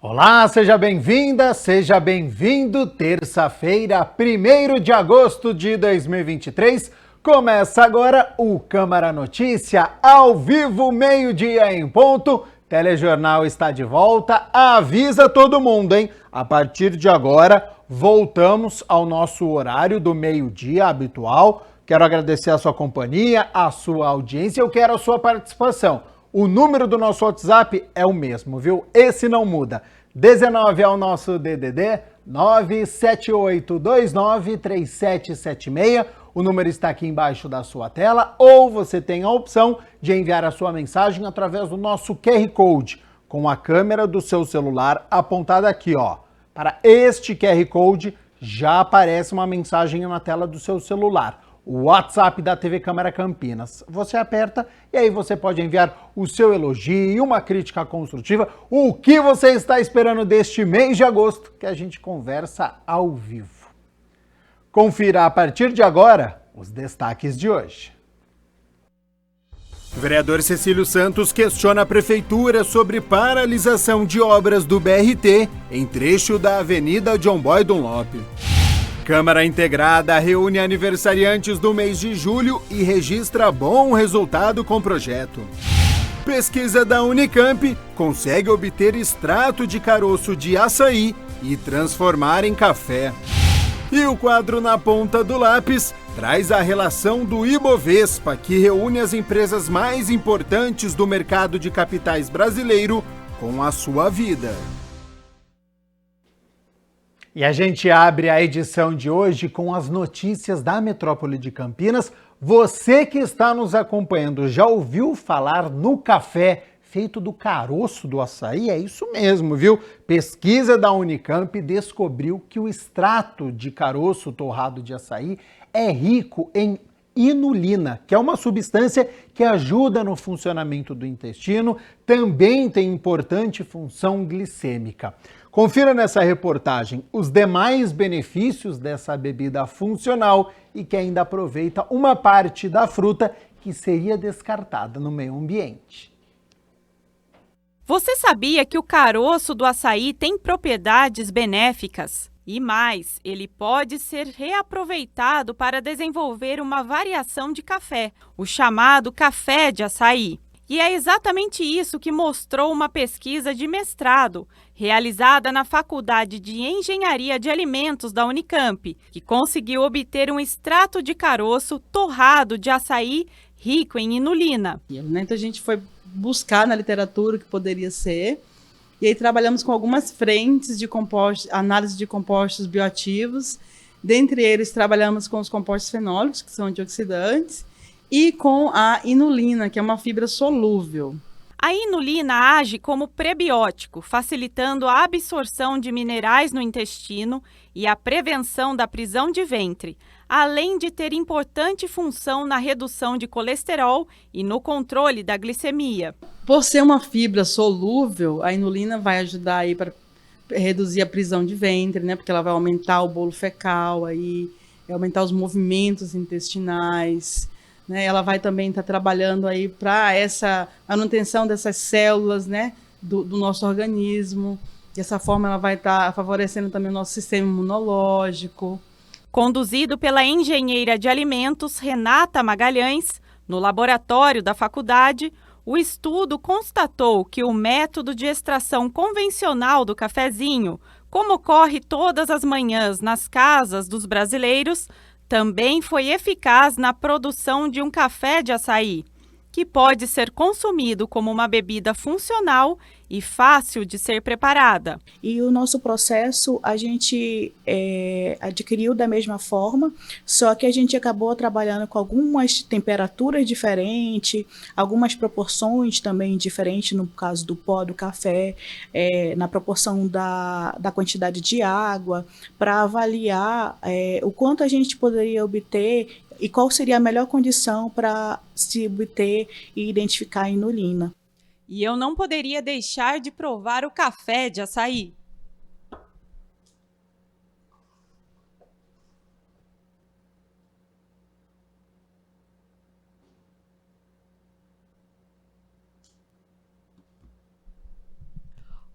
Olá, seja bem-vinda, seja bem-vindo. Terça-feira, 1º de agosto de 2023. Começa agora o Câmara Notícia, ao vivo, meio-dia em ponto. Telejornal está de volta. Avisa todo mundo, hein? A partir de agora, voltamos ao nosso horário do meio-dia habitual. Quero agradecer a sua companhia, a sua audiência, eu quero a sua participação. O número do nosso WhatsApp é o mesmo, viu? Esse não muda. 19 é o nosso DDD, 978293776. O número está aqui embaixo da sua tela, ou você tem a opção de enviar a sua mensagem através do nosso QR Code, com a câmera do seu celular apontada aqui, ó. Para este QR Code já aparece uma mensagem na tela do seu celular. O WhatsApp da TV Câmara Campinas. Você aperta e aí você pode enviar o seu elogio, uma crítica construtiva, o que você está esperando deste mês de agosto, que a gente conversa ao vivo. Confira a partir de agora os destaques de hoje. O vereador Cecílio Santos questiona a prefeitura sobre paralisação de obras do BRT em trecho da Avenida John Boy Dunlop. Câmara Integrada reúne aniversariantes do mês de julho e registra bom resultado com o projeto. Pesquisa da Unicamp consegue obter extrato de caroço de açaí e transformar em café. E o quadro Na Ponta do Lápis traz a relação do Ibovespa, que reúne as empresas mais importantes do mercado de capitais brasileiro com a sua vida. E a gente abre a edição de hoje com as notícias da metrópole de Campinas. Você que está nos acompanhando já ouviu falar no café feito do caroço do açaí? É isso mesmo, viu? Pesquisa da Unicamp descobriu que o extrato de caroço torrado de açaí é rico em inulina, que é uma substância que ajuda no funcionamento do intestino, também tem importante função glicêmica. Confira nessa reportagem os demais benefícios dessa bebida funcional e que ainda aproveita uma parte da fruta que seria descartada no meio ambiente. Você sabia que o caroço do açaí tem propriedades benéficas? E mais, ele pode ser reaproveitado para desenvolver uma variação de café, o chamado café de açaí. E é exatamente isso que mostrou uma pesquisa de mestrado, realizada na Faculdade de Engenharia de Alimentos da Unicamp, que conseguiu obter um extrato de caroço torrado de açaí rico em inulina. Então a gente foi buscar na literatura o que poderia ser, e aí trabalhamos com algumas frentes de compostos, análise de compostos bioativos. Dentre eles, trabalhamos com os compostos fenólicos, que são antioxidantes, e com a inulina, que é uma fibra solúvel. A inulina age como prebiótico, facilitando a absorção de minerais no intestino e a prevenção da prisão de ventre, além de ter importante função na redução de colesterol e no controle da glicemia. Por ser uma fibra solúvel, a inulina vai ajudar aí para reduzir a prisão de ventre, né? Porque ela vai aumentar o bolo fecal, aí, aumentar os movimentos intestinais. Ela vai também estar trabalhando aí para essa manutenção dessas células, né, do nosso organismo. Dessa forma, ela vai estar favorecendo também o nosso sistema imunológico. Conduzido pela engenheira de alimentos Renata Magalhães, no laboratório da faculdade, o estudo constatou que o método de extração convencional do cafezinho, como ocorre todas as manhãs nas casas dos brasileiros, também foi eficaz na produção de um café de açaí, que pode ser consumido como uma bebida funcional e fácil de ser preparada. E o nosso processo a gente adquiriu da mesma forma, só que a gente acabou trabalhando com algumas temperaturas diferentes, algumas proporções também diferentes, no caso do pó do café, na proporção da quantidade de água, para avaliar o quanto a gente poderia obter e qual seria a melhor condição para se obter e identificar a inulina. E eu não poderia deixar de provar o café de açaí.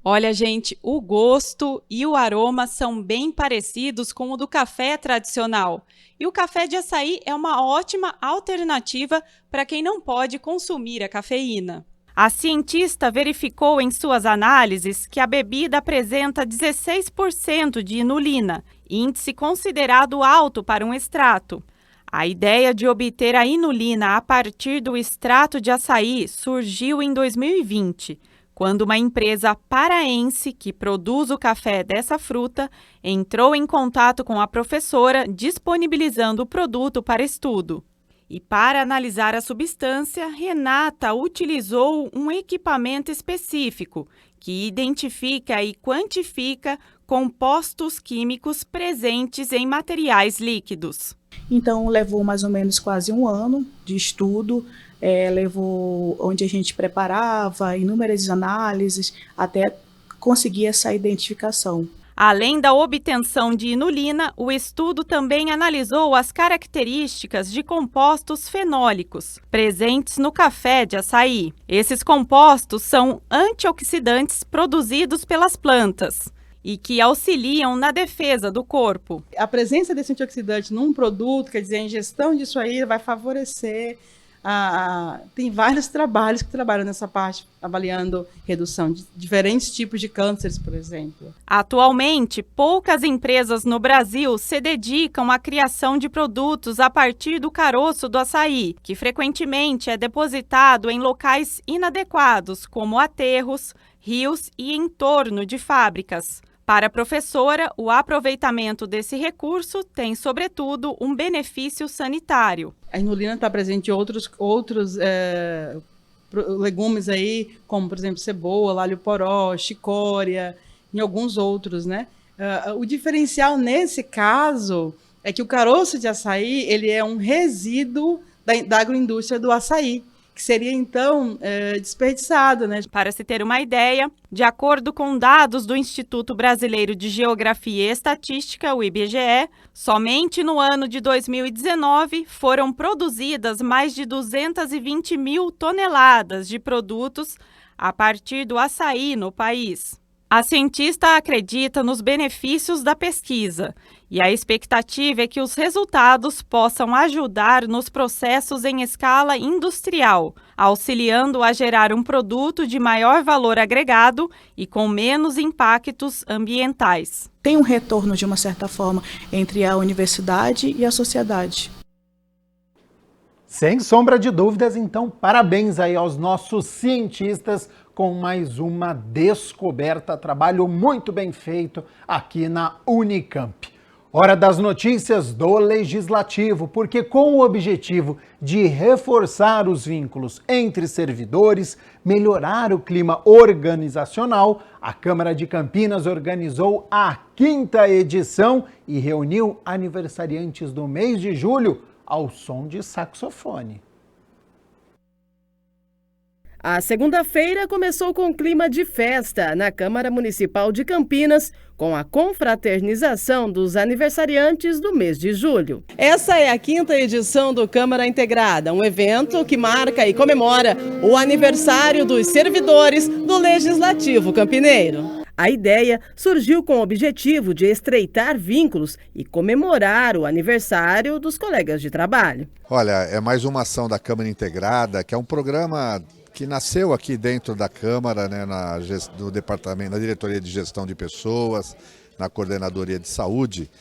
Olha, gente, o gosto e o aroma são bem parecidos com o do café tradicional. E o café de açaí é uma ótima alternativa para quem não pode consumir a cafeína. A cientista verificou em suas análises que a bebida apresenta 16% de inulina, índice considerado alto para um extrato. A ideia de obter a inulina a partir do extrato de açaí surgiu em 2020. Quando uma empresa paraense que produz o café dessa fruta entrou em contato com a professora disponibilizando o produto para estudo. E para analisar a substância, Renata utilizou um equipamento específico que identifica e quantifica compostos químicos presentes em materiais líquidos. Então, levou mais ou menos quase um ano de estudo, levou onde a gente preparava inúmeras análises até conseguir essa identificação. Além da obtenção de inulina, o estudo também analisou as características de compostos fenólicos presentes no café de açaí. Esses compostos são antioxidantes produzidos pelas plantas e que auxiliam na defesa do corpo. A presença desse antioxidante num produto, quer dizer, a ingestão disso aí vai favorecer. Tem vários trabalhos que trabalham nessa parte, avaliando redução de diferentes tipos de cânceres, por exemplo. Atualmente, poucas empresas no Brasil se dedicam à criação de produtos a partir do caroço do açaí, que frequentemente é depositado em locais inadequados, como aterros, rios e em torno de fábricas. Para a professora, o aproveitamento desse recurso tem, sobretudo, um benefício sanitário. A inulina está presente em outros legumes aí, como, por exemplo, cebola, alho poró, chicória, em alguns outros, né? O diferencial nesse caso é que o caroço de açaí ele é um resíduo da agroindústria do açaí, que seria, então, desperdiçado, né? Para se ter uma ideia, de acordo com dados do Instituto Brasileiro de Geografia e Estatística, o IBGE, somente no ano de 2019 foram produzidas mais de 220 mil toneladas de produtos a partir do açaí no país. A cientista acredita nos benefícios da pesquisa e a expectativa é que os resultados possam ajudar nos processos em escala industrial, auxiliando a gerar um produto de maior valor agregado e com menos impactos ambientais. Tem um retorno, de uma certa forma, entre a universidade e a sociedade. Sem sombra de dúvidas, então, parabéns aí aos nossos cientistas com mais uma descoberta, trabalho muito bem feito aqui na Unicamp. Hora das notícias do Legislativo, porque com o objetivo de reforçar os vínculos entre servidores, melhorar o clima organizacional, a Câmara de Campinas organizou a 5ª edição e reuniu aniversariantes do mês de julho ao som de saxofone. A segunda-feira começou com clima de festa na Câmara Municipal de Campinas, com a confraternização dos aniversariantes do mês de julho. Essa é a 5ª edição do Câmara Integrada, um evento que marca e comemora o aniversário dos servidores do Legislativo Campineiro. A ideia surgiu com o objetivo de estreitar vínculos e comemorar o aniversário dos colegas de trabalho. Olha, é mais uma ação da Câmara Integrada, que é um programa que nasceu aqui dentro da Câmara, né, do departamento, na Diretoria de Gestão de Pessoas, na Coordenadoria de Saúde,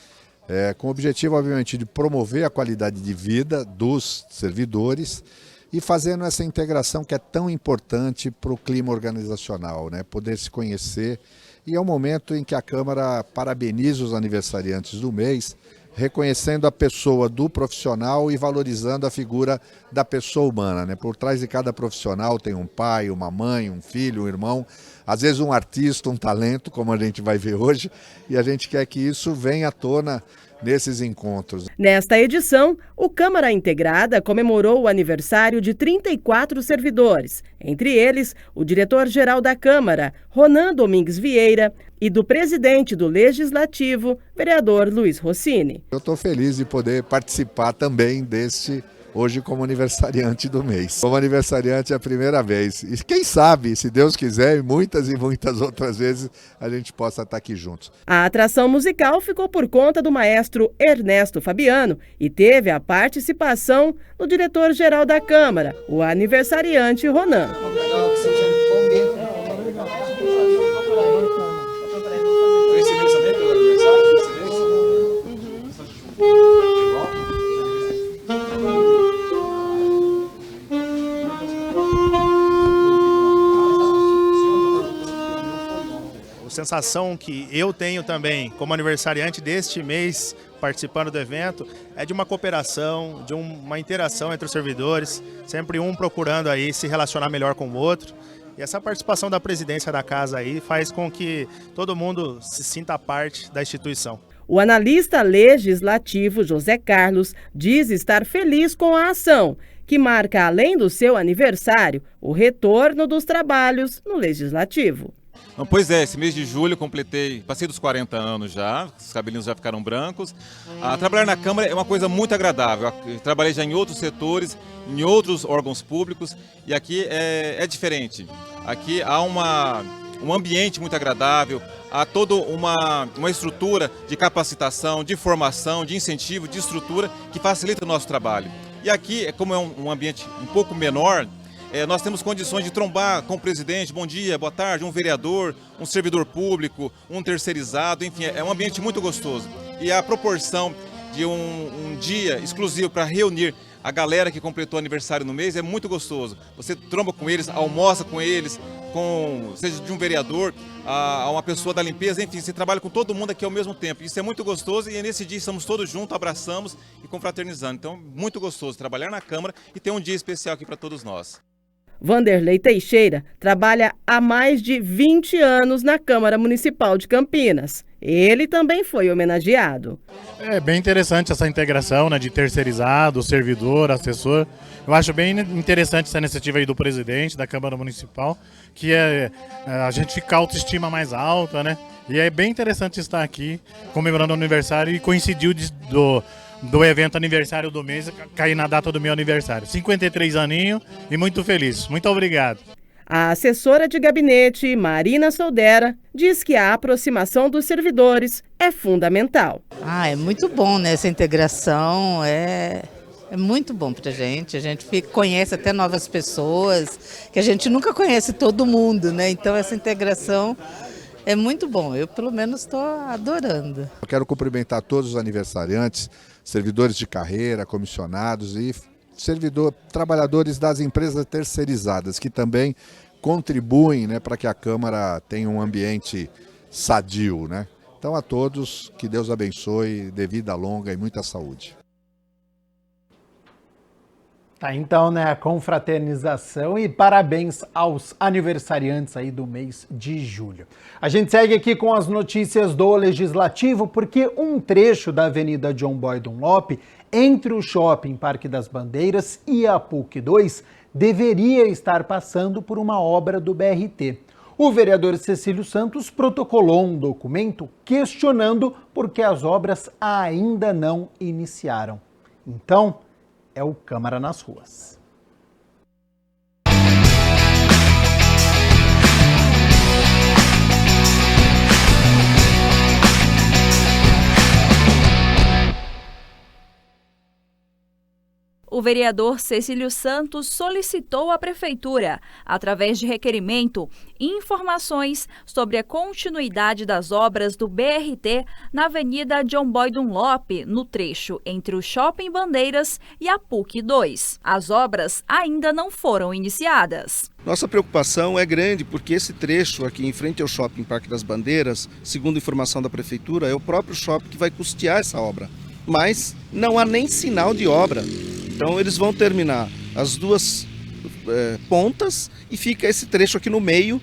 com o objetivo, obviamente, de promover a qualidade de vida dos servidores e fazendo essa integração que é tão importante para o clima organizacional, né, poder se conhecer. E é um momento em que a Câmara parabeniza os aniversariantes do mês, reconhecendo a pessoa do profissional e valorizando a figura da pessoa humana, né? Por trás de cada profissional tem um pai, uma mãe, um filho, um irmão, às vezes um artista, um talento, como a gente vai ver hoje, e a gente quer que isso venha à tona nesses encontros. Nesta edição, o Câmara Integrada comemorou o aniversário de 34 servidores, entre eles o diretor-geral da Câmara, Ronan Domingues Vieira, e do presidente do Legislativo, vereador Luiz Rossini. Eu estou feliz de poder participar também deste hoje como aniversariante do mês. Como aniversariante é a primeira vez. E quem sabe, se Deus quiser, muitas e muitas outras vezes a gente possa estar aqui juntos. A atração musical ficou por conta do maestro Ernesto Fabiano e teve a participação do diretor-geral da Câmara, o aniversariante Ronan. A sensação que eu tenho também como aniversariante deste mês, participando do evento, é de uma cooperação, de uma interação entre os servidores, sempre um procurando aí se relacionar melhor com o outro. E essa participação da presidência da casa aí faz com que todo mundo se sinta parte da instituição. O analista legislativo José Carlos diz estar feliz com a ação, que marca, além do seu aniversário, o retorno dos trabalhos no Legislativo. Pois é, esse mês de julho passei dos 40 anos já, os cabelinhos já ficaram brancos. Trabalhar na Câmara é uma coisa muito agradável. Eu trabalhei já em outros setores, em outros órgãos públicos, e aqui é diferente. Aqui há um ambiente muito agradável, há toda uma estrutura de capacitação, de formação, de incentivo, de estrutura que facilita o nosso trabalho. E aqui, como é um ambiente um pouco menor, nós temos condições de trombar com o presidente, bom dia, boa tarde, um vereador, um servidor público, um terceirizado, enfim, é um ambiente muito gostoso. E a proporção de um dia exclusivo para reunir a galera que completou aniversário no mês é muito gostoso. Você tromba com eles, almoça com eles, seja de um vereador a uma pessoa da limpeza, enfim, você trabalha com todo mundo aqui ao mesmo tempo. Isso é muito gostoso e nesse dia estamos todos juntos, abraçamos e confraternizando. Então, muito gostoso trabalhar na Câmara e ter um dia especial aqui para todos nós. Vanderlei Teixeira trabalha há mais de 20 anos na Câmara Municipal de Campinas. Ele também foi homenageado. É bem interessante essa integração, né, de terceirizado, servidor, assessor. Eu acho bem interessante essa iniciativa aí do presidente da Câmara Municipal, que a gente fica a autoestima mais alta, né? E é bem interessante estar aqui comemorando o aniversário e coincidiu do evento aniversário do mês, cair na data do meu aniversário. 53 aninhos e muito feliz. Muito obrigado. A assessora de gabinete, Marina Soldera, diz que a aproximação dos servidores é fundamental. É muito bom, né? Essa integração é muito bom pra gente. A gente conhece até novas pessoas, que a gente nunca conhece todo mundo, né? Então essa integração é muito bom. Eu, pelo menos, estou adorando. Eu quero cumprimentar todos os aniversariantes, servidores de carreira, comissionados e trabalhadores das empresas terceirizadas, que também contribuem, né, para que a Câmara tenha um ambiente sadio, né? Então a todos, que Deus abençoe, dê vida longa e muita saúde. Tá, então, né, a confraternização e parabéns aos aniversariantes aí do mês de julho. A gente segue aqui com as notícias do Legislativo, porque um trecho da Avenida John Boy Dunlop, entre o Shopping Parque das Bandeiras e a PUC 2, deveria estar passando por uma obra do BRT. O vereador Cecílio Santos protocolou um documento questionando por que as obras ainda não iniciaram. Então, é o Câmara nas ruas. O vereador Cecílio Santos solicitou à Prefeitura, através de requerimento, informações sobre a continuidade das obras do BRT na Avenida John Boy Dunlop, no trecho entre o Shopping Bandeiras e a PUC 2. As obras ainda não foram iniciadas. Nossa preocupação é grande porque esse trecho aqui em frente ao Shopping Parque das Bandeiras, segundo informação da Prefeitura, é o próprio shopping que vai custear essa obra. Mas não há nem sinal de obra. Então eles vão terminar as duas pontas e fica esse trecho aqui no meio,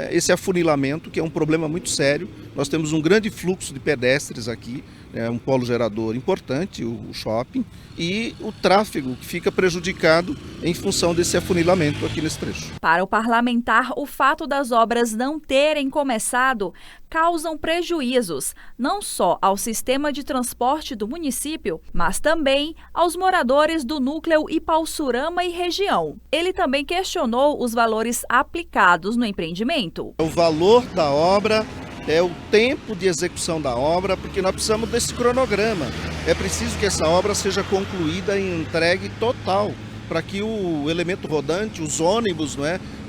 esse afunilamento, que é um problema muito sério, nós temos um grande fluxo de pedestres aqui, é um polo gerador importante, o shopping, e o tráfego que fica prejudicado em função desse afunilamento aqui nesse trecho. Para o parlamentar, o fato das obras não terem começado causam prejuízos, não só ao sistema de transporte do município, mas também aos moradores do núcleo Ipauçurama e região. Ele também questionou os valores aplicados no empreendimento. O valor da obra é o tempo de execução da obra, porque nós precisamos desse cronograma. É preciso que essa obra seja concluída e entregue total, para que o elemento rodante, os ônibus,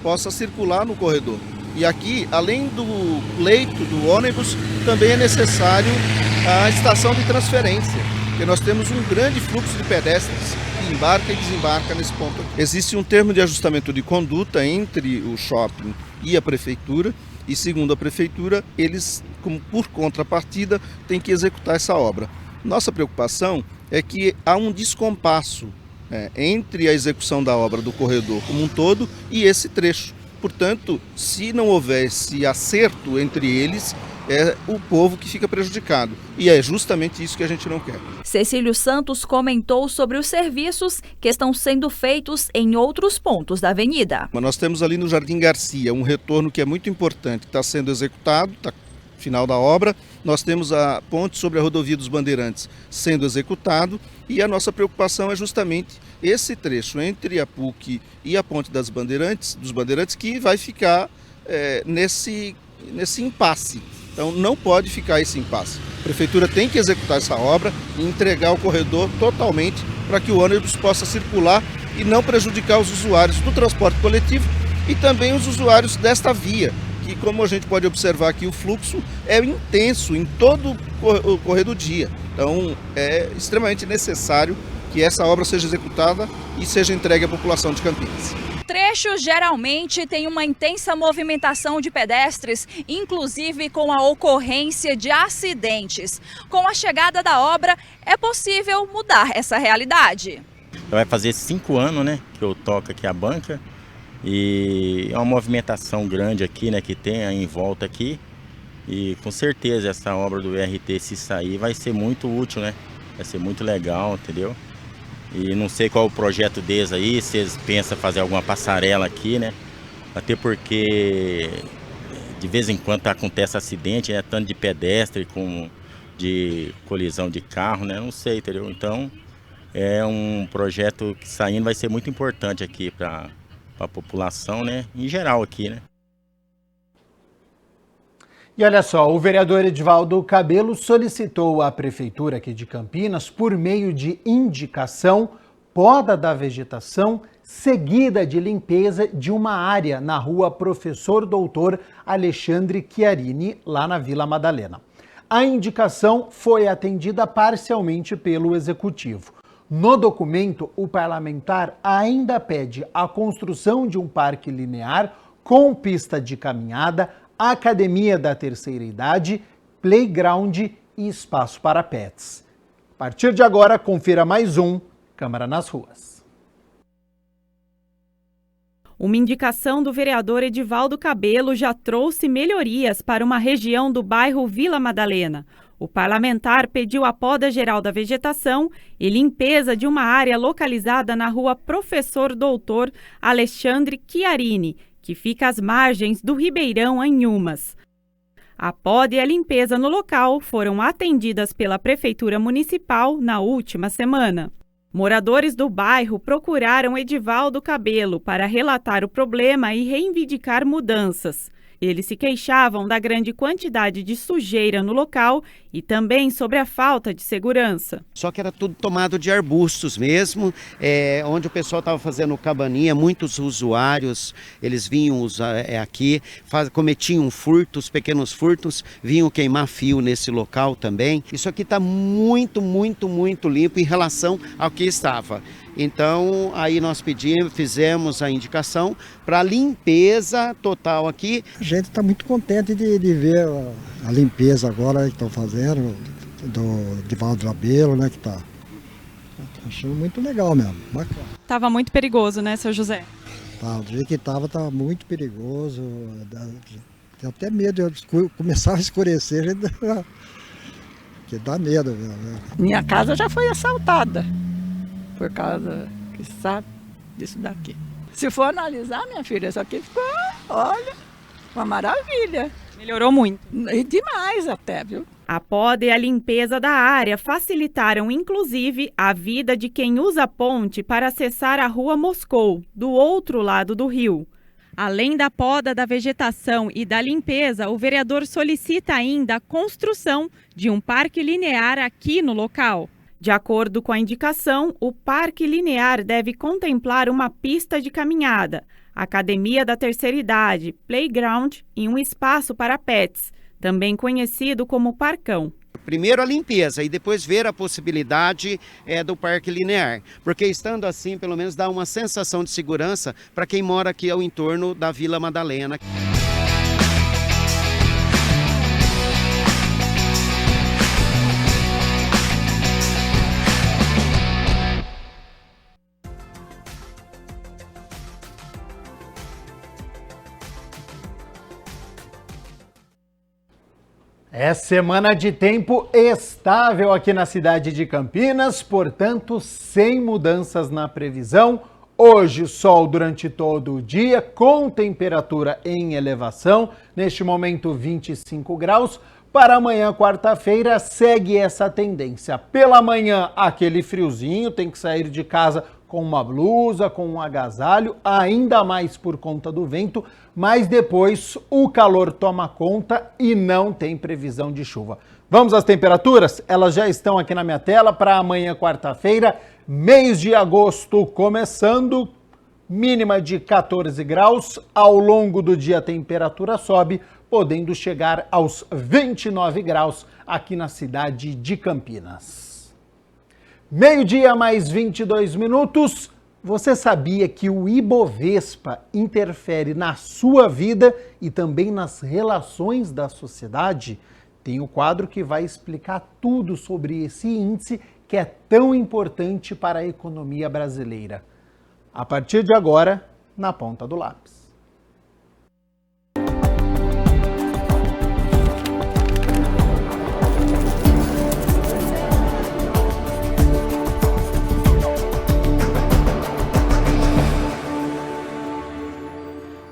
possa circular no corredor. E aqui, além do leito do ônibus, também é necessário a estação de transferência, porque nós temos um grande fluxo de pedestres que embarca e desembarca nesse ponto aqui. Existe um termo de ajustamento de conduta entre o shopping e a prefeitura, e segundo a prefeitura, eles, como por contrapartida, têm que executar essa obra. Nossa preocupação é que há um descompasso entre a execução da obra do corredor como um todo e esse trecho. Portanto, se não houver esse acerto entre eles, é o povo que fica prejudicado. E é justamente isso que a gente não quer. Cecílio Santos comentou sobre os serviços que estão sendo feitos em outros pontos da avenida. Nós temos ali no Jardim Garcia um retorno que é muito importante, que está sendo executado, está final da obra. Nós temos a ponte sobre a rodovia dos Bandeirantes sendo executado e a nossa preocupação é justamente esse trecho entre a PUC e a ponte dos Bandeirantes que vai ficar nesse impasse. Então não pode ficar esse impasse. A prefeitura tem que executar essa obra e entregar o corredor totalmente para que o ônibus possa circular e não prejudicar os usuários do transporte coletivo e também os usuários desta via, que, como a gente pode observar aqui, o fluxo é intenso em todo o correr do dia. Então é extremamente necessário que essa obra seja executada e seja entregue à população de Campinas. O trecho geralmente tem uma intensa movimentação de pedestres, inclusive com a ocorrência de acidentes. Com a chegada da obra, é possível mudar essa realidade. Vai fazer 5 anos, que eu toco aqui a banca e é uma movimentação grande aqui, que tem em volta aqui. E com certeza essa obra do VRT, se sair, vai ser muito útil, Vai ser muito legal, entendeu? E não sei qual é o projeto deles aí, se eles pensam fazer alguma passarela aqui, Até porque de vez em quando acontece acidente, tanto de pedestre como de colisão de carro, Não sei, entendeu? Então é um projeto que saindo vai ser muito importante aqui para a população, em geral aqui, E olha só, o vereador Edivaldo Cabelo solicitou à prefeitura aqui de Campinas, por meio de indicação, poda da vegetação, seguida de limpeza de uma área na rua Professor Doutor Alexandre Chiarini, lá na Vila Madalena. A indicação foi atendida parcialmente pelo Executivo. No documento, o parlamentar ainda pede a construção de um parque linear com pista de caminhada, academia da terceira idade, playground e espaço para pets. A partir de agora, confira mais um Câmara nas Ruas. Uma indicação do vereador Edivaldo Cabelo já trouxe melhorias para uma região do bairro Vila Madalena. O parlamentar pediu a poda geral da vegetação e limpeza de uma área localizada na rua Professor Doutor Alexandre Chiarini, que fica às margens do Ribeirão, em Umas. A poda e a limpeza no local foram atendidas pela Prefeitura Municipal na última semana. Moradores do bairro procuraram Edivaldo Cabelo para relatar o problema e reivindicar mudanças. Eles se queixavam da grande quantidade de sujeira no local e também sobre a falta de segurança. Só que era tudo tomado de arbustos mesmo, onde o pessoal estava fazendo cabaninha, muitos usuários, eles vinham aqui, cometiam furtos, pequenos furtos, vinham queimar fio nesse local também. Isso aqui está muito, muito, muito limpo em relação ao que estava. Então, aí nós fizemos a indicação para limpeza total aqui. A gente está muito contente de ver a limpeza agora que estão fazendo, do Edivaldo Cabelo, que está achando muito legal mesmo, bacana. Estava muito perigoso, seu José? Tá, do jeito que estava muito perigoso, Tem até medo de começar a escurecer, que dá medo. Né? Minha casa já foi assaltada por causa, que sabe, disso daqui. Se for analisar, minha filha, isso aqui ficou, olha, uma maravilha. Melhorou muito. E demais até, viu? A poda e a limpeza da área facilitaram, inclusive, a vida de quem usa a ponte para acessar a Rua Moscou, do outro lado do rio. Além da poda da vegetação e da limpeza, o vereador solicita ainda a construção de um parque linear aqui no local. De acordo com a indicação, o parque linear deve contemplar uma pista de caminhada, academia da terceira idade, playground e um espaço para pets, também conhecido como Parcão. Primeiro a limpeza e depois ver a possibilidade do parque linear, porque estando assim, pelo menos dá uma sensação de segurança para quem mora aqui ao entorno da Vila Madalena. É semana de tempo estável aqui na cidade de Campinas, portanto, sem mudanças na previsão. Hoje, sol durante todo o dia, com temperatura em elevação, neste momento 25 graus. Para amanhã, quarta-feira, segue essa tendência. Pela manhã, aquele friozinho, tem que sair de casa com uma blusa, com um agasalho, ainda mais por conta do vento, mas depois o calor toma conta e não tem previsão de chuva. Vamos às temperaturas? Elas já estão aqui na minha tela para amanhã, quarta-feira, mês de agosto começando, mínima de 14 graus, ao longo do dia a temperatura sobe, podendo chegar aos 29 graus aqui na cidade de Campinas. Meio-dia mais 22 minutos. Você sabia que o Ibovespa interfere na sua vida e também nas relações da sociedade? Tem o quadro que vai explicar tudo sobre esse índice que é tão importante para a economia brasileira. A partir de agora, na ponta do lápis.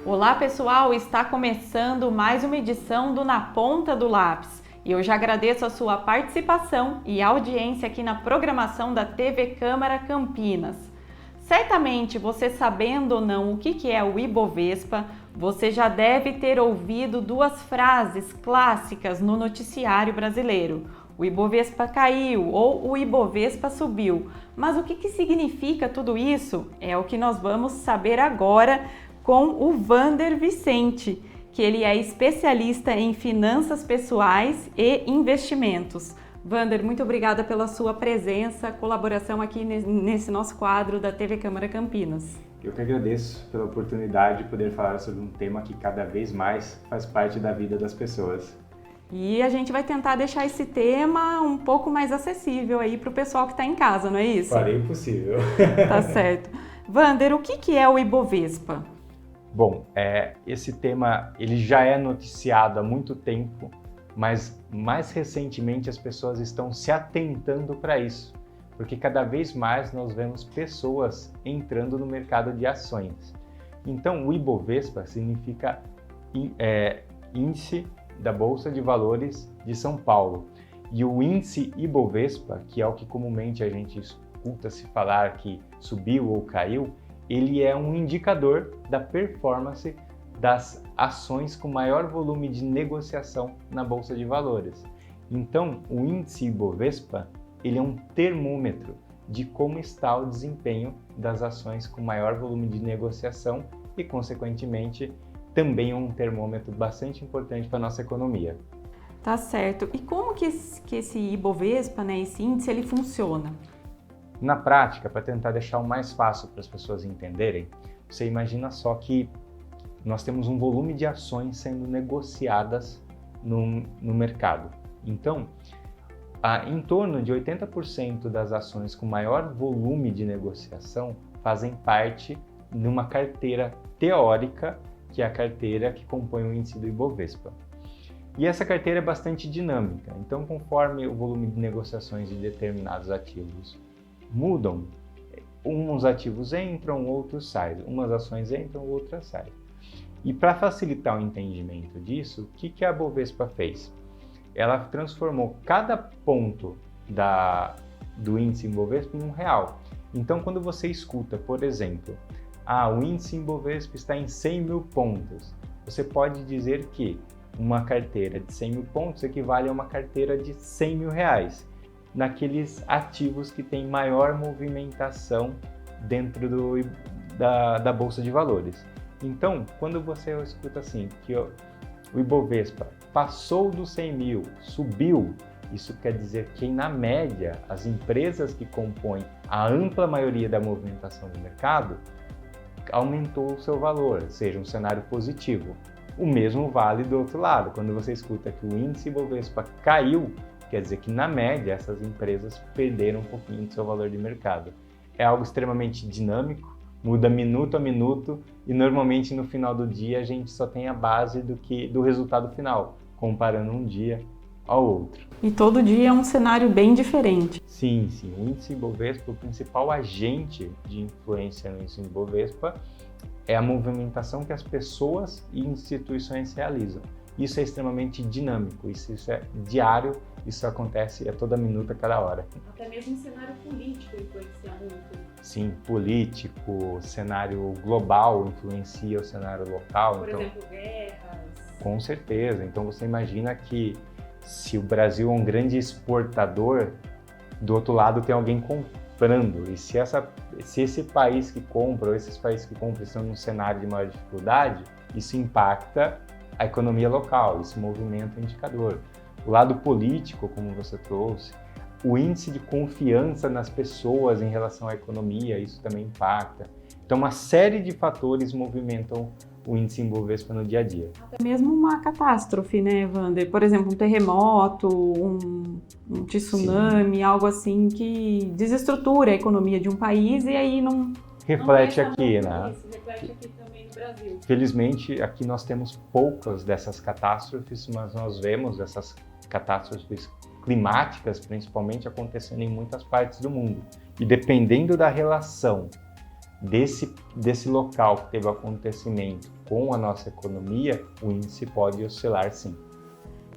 Olá pessoal, está começando mais uma edição do Na Ponta do Lápis e eu já agradeço a sua participação e audiência aqui na programação da TV Câmara Campinas. Certamente você sabendo ou não o que é o Ibovespa, você já deve ter ouvido duas frases clássicas no noticiário brasileiro. O Ibovespa caiu ou o Ibovespa subiu. Mas o que significa tudo isso? É o que nós vamos saber agora com o Wander Vicente, que ele é especialista em finanças pessoais e investimentos. Wander, muito obrigada pela sua presença, colaboração aqui nesse nosso quadro da TV Câmara Campinas. Eu que agradeço pela oportunidade de poder falar sobre um tema que cada vez mais faz parte da vida das pessoas. E a gente vai tentar deixar esse tema um pouco mais acessível aí para o pessoal que está em casa, não é isso? Farei o possível. Tá certo. Wander, o que é o Ibovespa? Bom, esse tema ele já é noticiado há muito tempo, mas mais recentemente as pessoas estão se atentando para isso, porque cada vez mais nós vemos pessoas entrando no mercado de ações. Então, o Ibovespa significa Índice da Bolsa de Valores de São Paulo. E o índice Ibovespa, que é o que comumente a gente escuta se falar que subiu ou caiu, ele é um indicador da performance das ações com maior volume de negociação na Bolsa de Valores. Então, o índice Ibovespa, ele é um termômetro de como está o desempenho das ações com maior volume de negociação e, consequentemente, também é um termômetro bastante importante para a nossa economia. Tá certo. E como que esse Ibovespa, né, esse índice, ele funciona? Na prática, para tentar deixar o mais fácil para as pessoas entenderem, você imagina só que nós temos um volume de ações sendo negociadas no mercado. Então, em torno de 80% das ações com maior volume de negociação fazem parte de uma carteira teórica que é a carteira que compõe o índice do Ibovespa. E essa carteira é bastante dinâmica, então conforme o volume de negociações de determinados ativos mudam, uns ativos entram, outros saem, umas ações entram, outras saem. E para facilitar o entendimento disso, o que a Bovespa fez? Ela transformou cada ponto do índice Ibovespa em R$1. Então quando você escuta, por exemplo, o índice Ibovespa está em 100 mil pontos, você pode dizer que uma carteira de 100 mil pontos equivale a uma carteira de R$100 mil, naqueles ativos que têm maior movimentação dentro da Bolsa de Valores. Então, quando você escuta assim, que o Ibovespa passou dos 100 mil, subiu, isso quer dizer que, na média, as empresas que compõem a ampla maioria da movimentação do mercado aumentou o seu valor, ou seja, um cenário positivo. O mesmo vale do outro lado. Quando você escuta que o índice Ibovespa caiu, quer dizer que, na média, essas empresas perderam um pouquinho do seu valor de mercado. É algo extremamente dinâmico, muda minuto a minuto e, normalmente, no final do dia, a gente só tem a base do resultado final, comparando um dia ao outro. E todo dia é um cenário bem diferente. Sim. O índice Ibovespa, o principal agente de influência no índice Ibovespa é a movimentação que as pessoas e instituições realizam. Isso é extremamente dinâmico, isso é diário, isso acontece a toda minuta, a cada hora. Até mesmo o cenário político influencia muito. Sim, político, cenário global influencia o cenário local. Por exemplo, guerras. Com certeza. Então você imagina que se o Brasil é um grande exportador, do outro lado tem alguém comprando. E se esse país que compra ou esses países que compram estão num cenário de maior dificuldade, isso impacta a economia local, isso movimenta o indicador. O lado político, como você trouxe, o índice de confiança nas pessoas em relação à economia, isso também impacta. Então, uma série de fatores movimentam o índice Ibovespa no dia a dia. Até mesmo uma catástrofe, né, Wander? Por exemplo, um terremoto, um tsunami, Sim. Algo assim que desestrutura a economia de um país e aí não... Reflete aqui, né? Isso, reflete aqui também no Brasil. Felizmente, aqui nós temos poucas dessas catástrofes, mas nós vemos essas catástrofes climáticas, principalmente, acontecendo em muitas partes do mundo. E dependendo da relação desse local que teve o acontecimento com a nossa economia, o índice pode oscilar sim.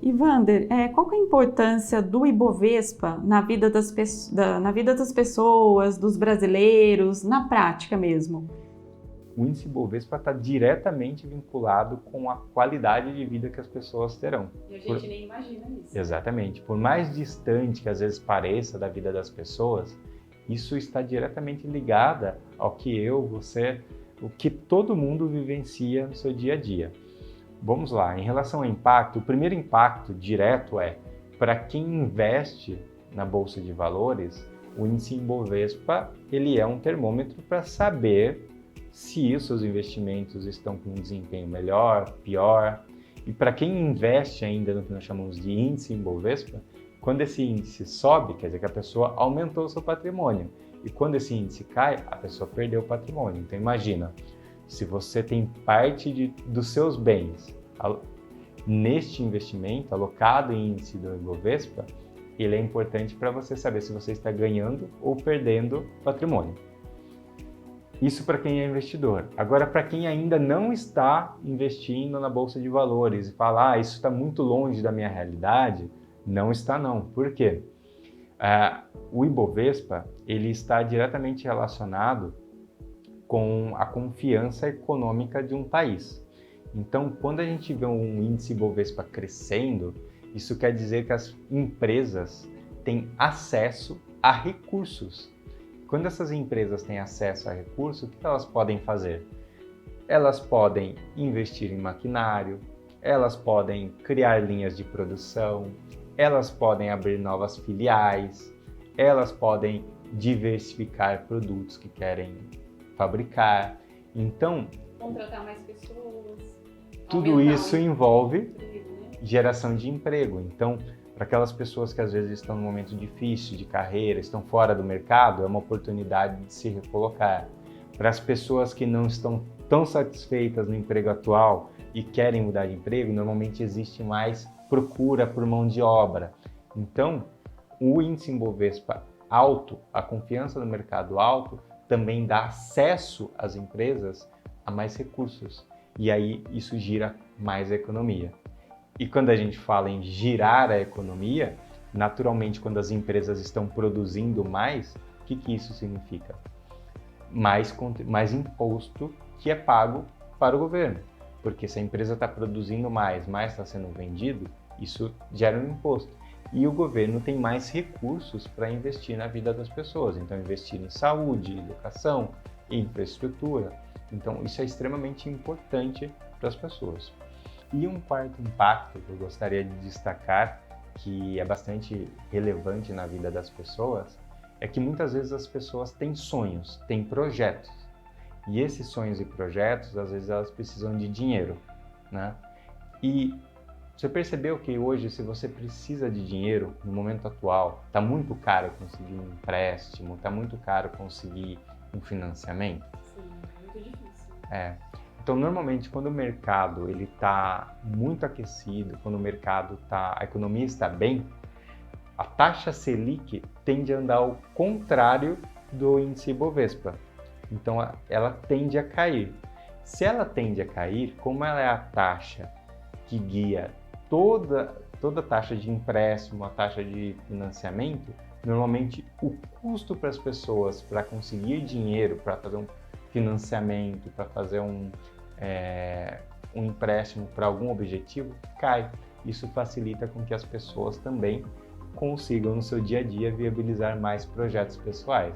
E Wander, qual que é a importância do Ibovespa na vida das pessoas, dos brasileiros, na prática mesmo? O índice Ibovespa está diretamente vinculado com a qualidade de vida que as pessoas terão. E a gente nem imagina isso. Exatamente. Por mais distante que às vezes pareça da vida das pessoas, isso está diretamente ligado ao que você, o que todo mundo vivencia no seu dia a dia. Vamos lá, em relação ao impacto, o primeiro impacto direto é, para quem investe na Bolsa de Valores, o índice Ibovespa, ele é um termômetro para saber se os seus investimentos estão com um desempenho melhor, pior. E para quem investe ainda no que nós chamamos de índice Ibovespa, quando esse índice sobe, quer dizer que a pessoa aumentou o seu patrimônio. E quando esse índice cai, a pessoa perdeu o patrimônio. Então imagina, se você tem parte dos seus bens neste investimento, alocado em índice do Ibovespa, ele é importante para você saber se você está ganhando ou perdendo patrimônio. Isso para quem é investidor. Agora, para quem ainda não está investindo na Bolsa de Valores e fala, isso está muito longe da minha realidade, não está não. Por quê? O Ibovespa, ele está diretamente relacionado com a confiança econômica de um país. Então, quando a gente vê um índice Ibovespa crescendo, isso quer dizer que as empresas têm acesso a recursos. Quando essas empresas têm acesso a recursos, o que elas podem fazer? Elas podem investir em maquinário, elas podem criar linhas de produção, elas podem abrir novas filiais, elas podem diversificar produtos que querem fabricar. Então, contratar mais pessoas. Tudo isso envolve geração de emprego. Então, para aquelas pessoas que às vezes estão num momento difícil de carreira, estão fora do mercado, é uma oportunidade de se recolocar. Para as pessoas que não estão estão satisfeitas no emprego atual e querem mudar de emprego, normalmente existe mais procura por mão de obra. Então, o índice Ibovespa alto, a confiança no mercado alto, também dá acesso às empresas a mais recursos. E aí isso gira mais a economia. E quando a gente fala em girar a economia, naturalmente quando as empresas estão produzindo mais, o que isso significa? Mais imposto que é pago para o governo. Porque se a empresa está produzindo mais está sendo vendido, isso gera um imposto. E o governo tem mais recursos para investir na vida das pessoas. Então, investir em saúde, educação, infraestrutura. Então, isso é extremamente importante para as pessoas. E um quarto impacto que eu gostaria de destacar, que é bastante relevante na vida das pessoas, é que muitas vezes as pessoas têm sonhos, têm projetos. E esses sonhos e projetos, às vezes elas precisam de dinheiro, né? E você percebeu que hoje, se você precisa de dinheiro, no momento atual, está muito caro conseguir um empréstimo, está muito caro conseguir um financiamento? Sim, muito difícil. Então, normalmente, quando o mercado está muito aquecido, quando a economia está bem, a taxa Selic tende a andar ao contrário do índice Ibovespa. Então, ela tende a cair. Se ela tende a cair, como ela é a taxa que guia toda a taxa de empréstimo, a taxa de financiamento, normalmente o custo para as pessoas para conseguir dinheiro, para fazer um financiamento, para fazer um empréstimo para algum objetivo, cai. Isso facilita com que as pessoas também consigam no seu dia a dia viabilizar mais projetos pessoais.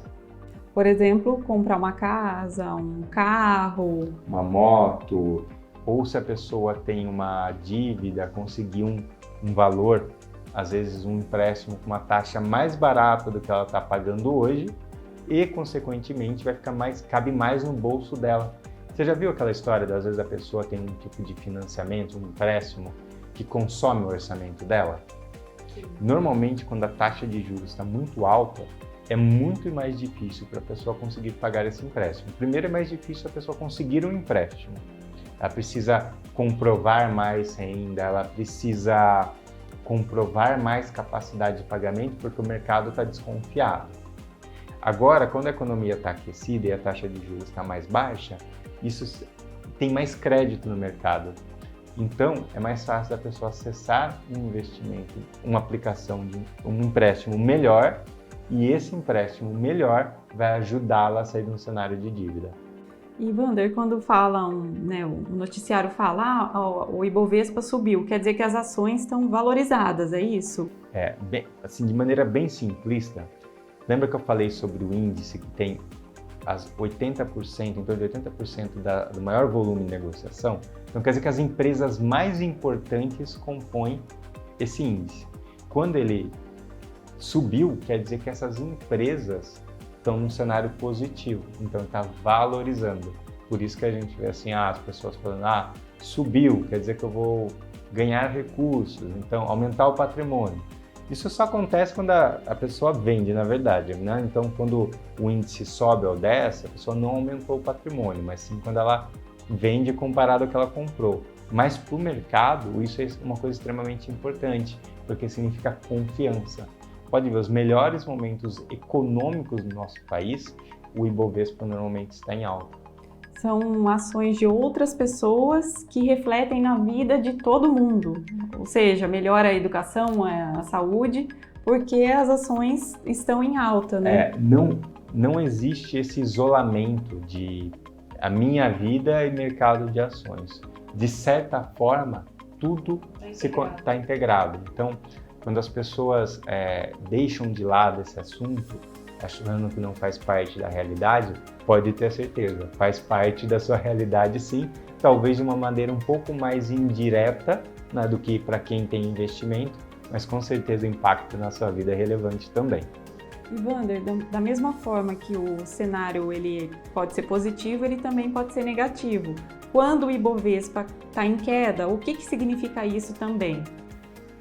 Por exemplo, comprar uma casa, um carro, uma moto, ou se a pessoa tem uma dívida, conseguir um valor, às vezes um empréstimo com uma taxa mais barata do que ela está pagando hoje e, consequentemente, cabe mais no bolso dela. Você já viu aquela história de, às vezes, a pessoa tem um tipo de financiamento, um empréstimo, que consome o orçamento dela? Normalmente, quando a taxa de juros está muito alta, é muito mais difícil para a pessoa conseguir pagar esse empréstimo. Primeiro, é mais difícil a pessoa conseguir um empréstimo. Ela precisa comprovar mais renda, ela precisa comprovar mais capacidade de pagamento porque o mercado está desconfiado. Agora, quando a economia está aquecida e a taxa de juros está mais baixa, isso tem mais crédito no mercado. Então, é mais fácil da pessoa acessar um investimento, uma aplicação de um empréstimo melhor, e esse empréstimo melhor vai ajudá-la a sair de um cenário de dívida. E, Wander, quando falam, o noticiário fala, o Ibovespa subiu, quer dizer que as ações estão valorizadas, é isso? De maneira bem simplista, lembra que eu falei sobre o índice que tem as 80%, em torno de 80% do maior volume de negociação? Então quer dizer que as empresas mais importantes compõem esse índice. Quando ele subiu, quer dizer que essas empresas estão num cenário positivo, então está valorizando. Por isso que a gente vê assim, as pessoas falando, subiu, quer dizer que eu vou ganhar recursos, então aumentar o patrimônio. Isso só acontece quando a pessoa vende, na verdade, né? Então, quando o índice sobe ou desce, a pessoa não aumentou o patrimônio, mas sim quando ela vende comparado ao que ela comprou. Mas para o mercado, isso é uma coisa extremamente importante, porque significa confiança. Pode ver, os melhores momentos econômicos do nosso país, o Ibovespa normalmente está em alta. São ações de outras pessoas que refletem na vida de todo mundo. Ou seja, melhora a educação, a saúde, porque as ações estão em alta, né? Não existe esse isolamento de a minha vida e mercado de ações. De certa forma, tudo está integrado. Então, quando as pessoas deixam de lado esse assunto, achando que não faz parte da realidade, pode ter certeza, faz parte da sua realidade sim, talvez de uma maneira um pouco mais indireta, né, do que para quem tem investimento, mas com certeza o impacto na sua vida é relevante também. E Wander, da mesma forma que o cenário ele pode ser positivo, ele também pode ser negativo. Quando o Ibovespa está em queda, o que significa isso também?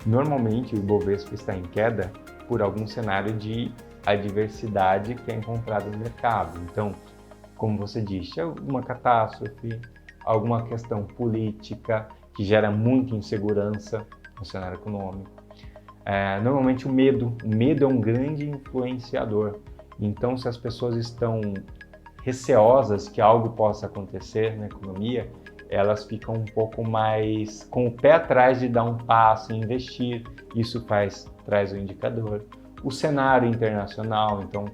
Normalmente o Ibovespa está em queda por algum cenário de adversidade que é encontrado no mercado. Então, como você disse, alguma catástrofe, alguma questão política que gera muita insegurança no cenário econômico. Normalmente o medo é um grande influenciador. Então, se as pessoas estão receosas que algo possa acontecer na economia, elas ficam um pouco mais com o pé atrás de dar um passo e investir. Isso traz o indicador. O cenário internacional, então,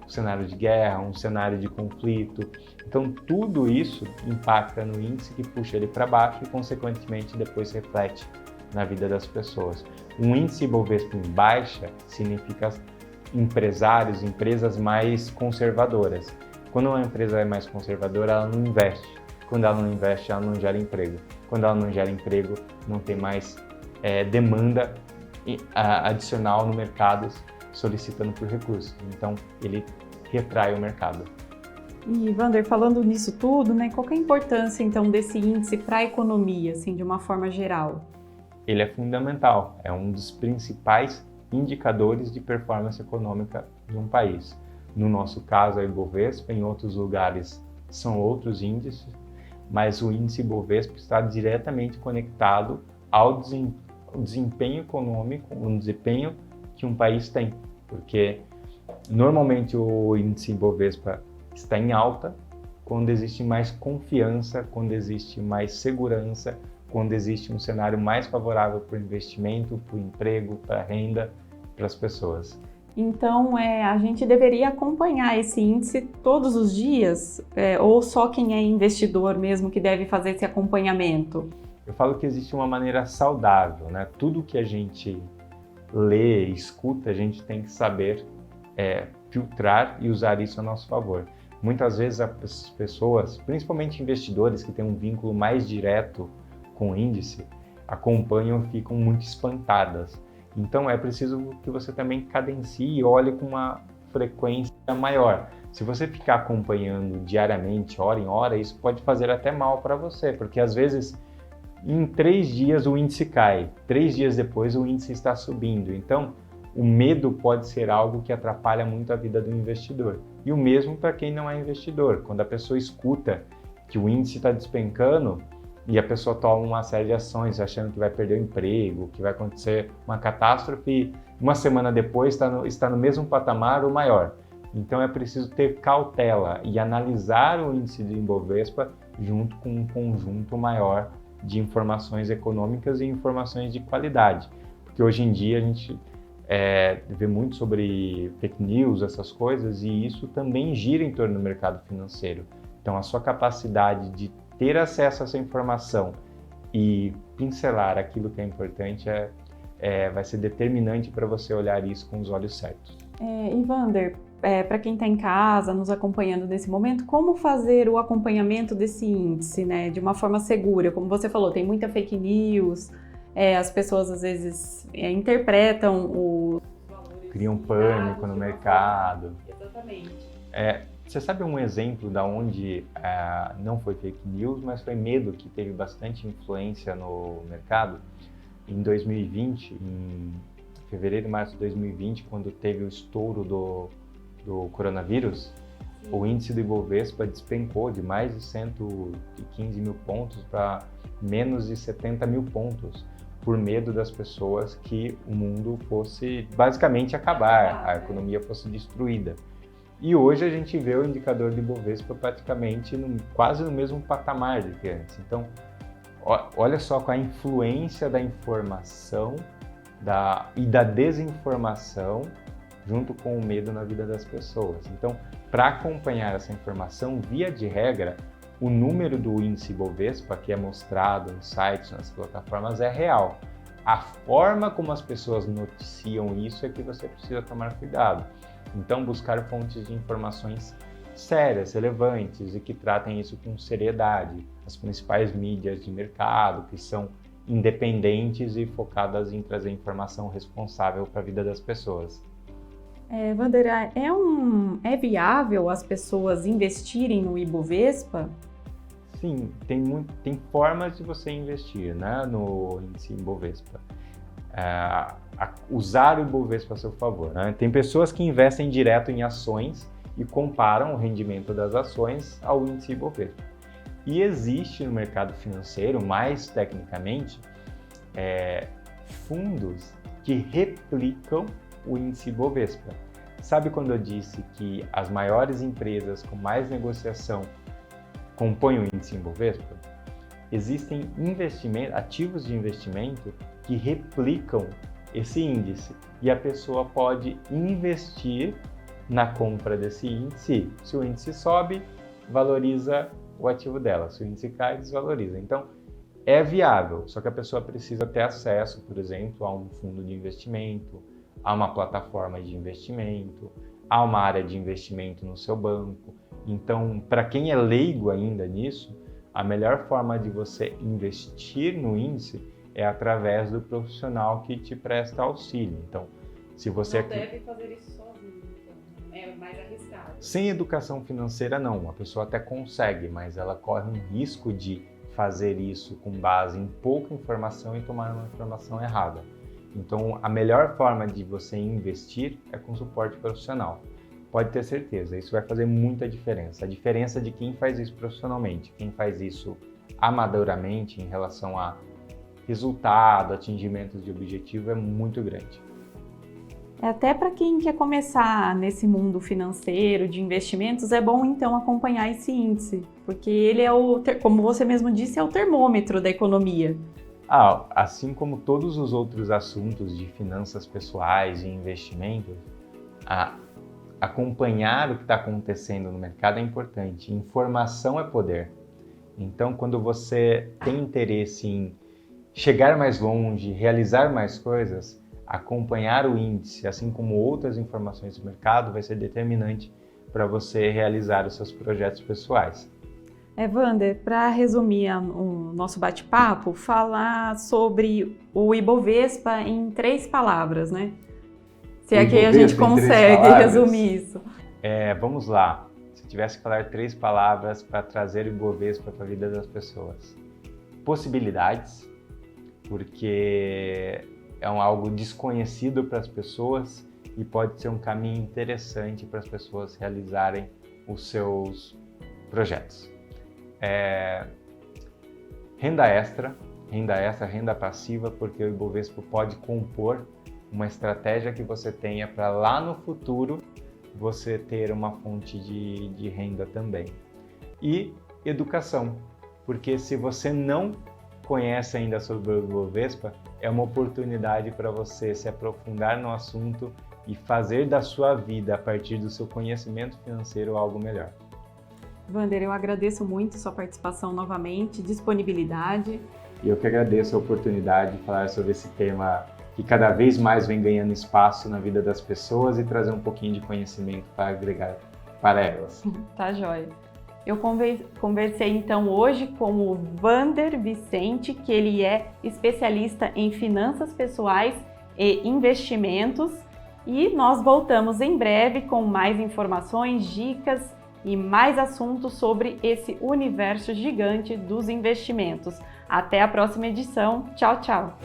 o cenário de guerra, um cenário de conflito. Então, tudo isso impacta no índice que puxa ele para baixo e, consequentemente, depois reflete na vida das pessoas. Um índice Ibovespa em baixa significa empresas mais conservadoras. Quando uma empresa é mais conservadora, ela não investe. Quando ela não investe, ela não gera emprego. Quando ela não gera emprego, não tem mais demanda adicional no mercado solicitando por recursos. Então, ele retrai o mercado. E, Wander, falando nisso tudo, né, qual que é a importância, então, desse índice para a economia, assim, de uma forma geral? Ele é fundamental, é um dos principais indicadores de performance econômica de um país. No nosso caso, é o Ibovespa, em outros lugares são outros índices, mas o índice Ibovespa está diretamente conectado ao desempenho econômico, o desempenho que um país tem, porque normalmente o índice Ibovespa está em alta quando existe mais confiança, quando existe mais segurança, quando existe um cenário mais favorável para o investimento, para o emprego, para a renda, para as pessoas. Então, a gente deveria acompanhar esse índice todos os dias, ou só quem é investidor mesmo que deve fazer esse acompanhamento? Eu falo que existe uma maneira saudável, né? Tudo que a gente lê, escuta, a gente tem que saber filtrar e usar isso a nosso favor. Muitas vezes as pessoas, principalmente investidores que têm um vínculo mais direto com o índice, acompanham e ficam muito espantadas. Então é preciso que você também cadencie e olhe com uma frequência maior. Se você ficar acompanhando diariamente, hora em hora, isso pode fazer até mal para você, porque às vezes em 3 dias o índice cai, 3 dias depois o índice está subindo. Então o medo pode ser algo que atrapalha muito a vida do investidor. E o mesmo para quem não é investidor. Quando a pessoa escuta que o índice está despencando, e a pessoa toma uma série de ações achando que vai perder o emprego, que vai acontecer uma catástrofe e uma semana depois está no mesmo patamar ou maior. Então é preciso ter cautela e analisar o índice de Ibovespa junto com um conjunto maior de informações econômicas e informações de qualidade. Porque hoje em dia a gente vê muito sobre fake news, essas coisas, e isso também gira em torno do mercado financeiro. Então a sua capacidade de ter acesso a essa informação e pincelar aquilo que é importante vai ser determinante para você olhar isso com os olhos certos. E Wander, para quem está em casa, nos acompanhando nesse momento, como fazer o acompanhamento desse índice, né, de uma forma segura? Como você falou, tem muita fake news, as pessoas às vezes interpretam o... Criam pânico no mercado. Exatamente. Você sabe um exemplo da onde não foi fake news, mas foi medo que teve bastante influência no mercado? Em 2020, em fevereiro e março de 2020, quando teve o estouro do coronavírus, o índice do Ibovespa despencou de mais de 115 mil pontos para menos de 70 mil pontos, por medo das pessoas que o mundo fosse basicamente acabar, a economia fosse destruída. E hoje a gente vê o indicador de Ibovespa praticamente quase no mesmo patamar de que antes. Então, olha só qual a influência da informação e da desinformação junto com o medo na vida das pessoas. Então, para acompanhar essa informação, via de regra, o número do índice Ibovespa, que é mostrado nos sites, nas plataformas, é real. A forma como as pessoas noticiam isso é que você precisa tomar cuidado. Então, buscar fontes de informações sérias, relevantes e que tratem isso com seriedade. As principais mídias de mercado, que são independentes e focadas em trazer informação responsável para a vida das pessoas. Wander, é viável as pessoas investirem no Ibovespa? Sim, tem formas de você investir, né, no índice Ibovespa. Usar o Ibovespa a seu favor, né? Tem pessoas que investem direto em ações e comparam o rendimento das ações ao índice Ibovespa. E existe no mercado financeiro, mais tecnicamente, fundos que replicam o índice Ibovespa. Sabe quando eu disse que as maiores empresas com mais negociação compõem o índice Ibovespa? Existem ativos de investimento que replicam esse índice e a pessoa pode investir na compra desse índice. Se o índice sobe, valoriza o ativo dela. Se o índice cai, desvaloriza. Então, é viável, só que a pessoa precisa ter acesso, por exemplo, a um fundo de investimento, a uma plataforma de investimento, a uma área de investimento no seu banco. Então, para quem é leigo ainda nisso, a melhor forma de você investir no índice é através do profissional que te presta auxílio. Então, se você... Não deve fazer isso sozinho, então. É mais arriscado. Sem educação financeira, não. A pessoa até consegue, mas ela corre um risco de fazer isso com base em pouca informação e tomar uma informação errada. Então, a melhor forma de você investir é com suporte profissional. Pode ter certeza, isso vai fazer muita diferença. A diferença de quem faz isso profissionalmente, quem faz isso amadoramente em relação a resultado, atingimentos de objetivo é muito grande. Até para quem quer começar nesse mundo financeiro, de investimentos, é bom então acompanhar esse índice, porque ele é como você mesmo disse, é o termômetro da economia. Assim como todos os outros assuntos de finanças pessoais e investimentos, acompanhar o que está acontecendo no mercado é importante. Informação é poder. Então, quando você tem interesse em chegar mais longe, realizar mais coisas, acompanhar o índice, assim como outras informações do mercado, vai ser determinante para você realizar os seus projetos pessoais. Wander, para resumir o nosso bate-papo, falar sobre o Ibovespa em 3 palavras, né? Se é que a gente consegue resumir isso. Vamos lá. Se eu tivesse que falar 3 palavras para trazer o Ibovespa para a vida das pessoas. Possibilidades, porque é algo desconhecido para as pessoas e pode ser um caminho interessante para as pessoas realizarem os seus projetos. Renda extra, renda passiva, porque o Ibovespa pode compor uma estratégia que você tenha para lá no futuro você ter uma fonte de renda também. E educação, porque se você não conhece ainda sobre o Ibovespa, é uma oportunidade para você se aprofundar no assunto e fazer da sua vida, a partir do seu conhecimento financeiro, algo melhor. Wander, eu agradeço muito sua participação novamente, disponibilidade. E eu que agradeço a oportunidade de falar sobre esse tema que cada vez mais vem ganhando espaço na vida das pessoas e trazer um pouquinho de conhecimento para agregar para elas. Tá joia. Eu conversei então hoje com o Wander Vicente, que ele é especialista em finanças pessoais e investimentos. E nós voltamos em breve com mais informações, dicas e mais assuntos sobre esse universo gigante dos investimentos. Até a próxima edição. Tchau, tchau!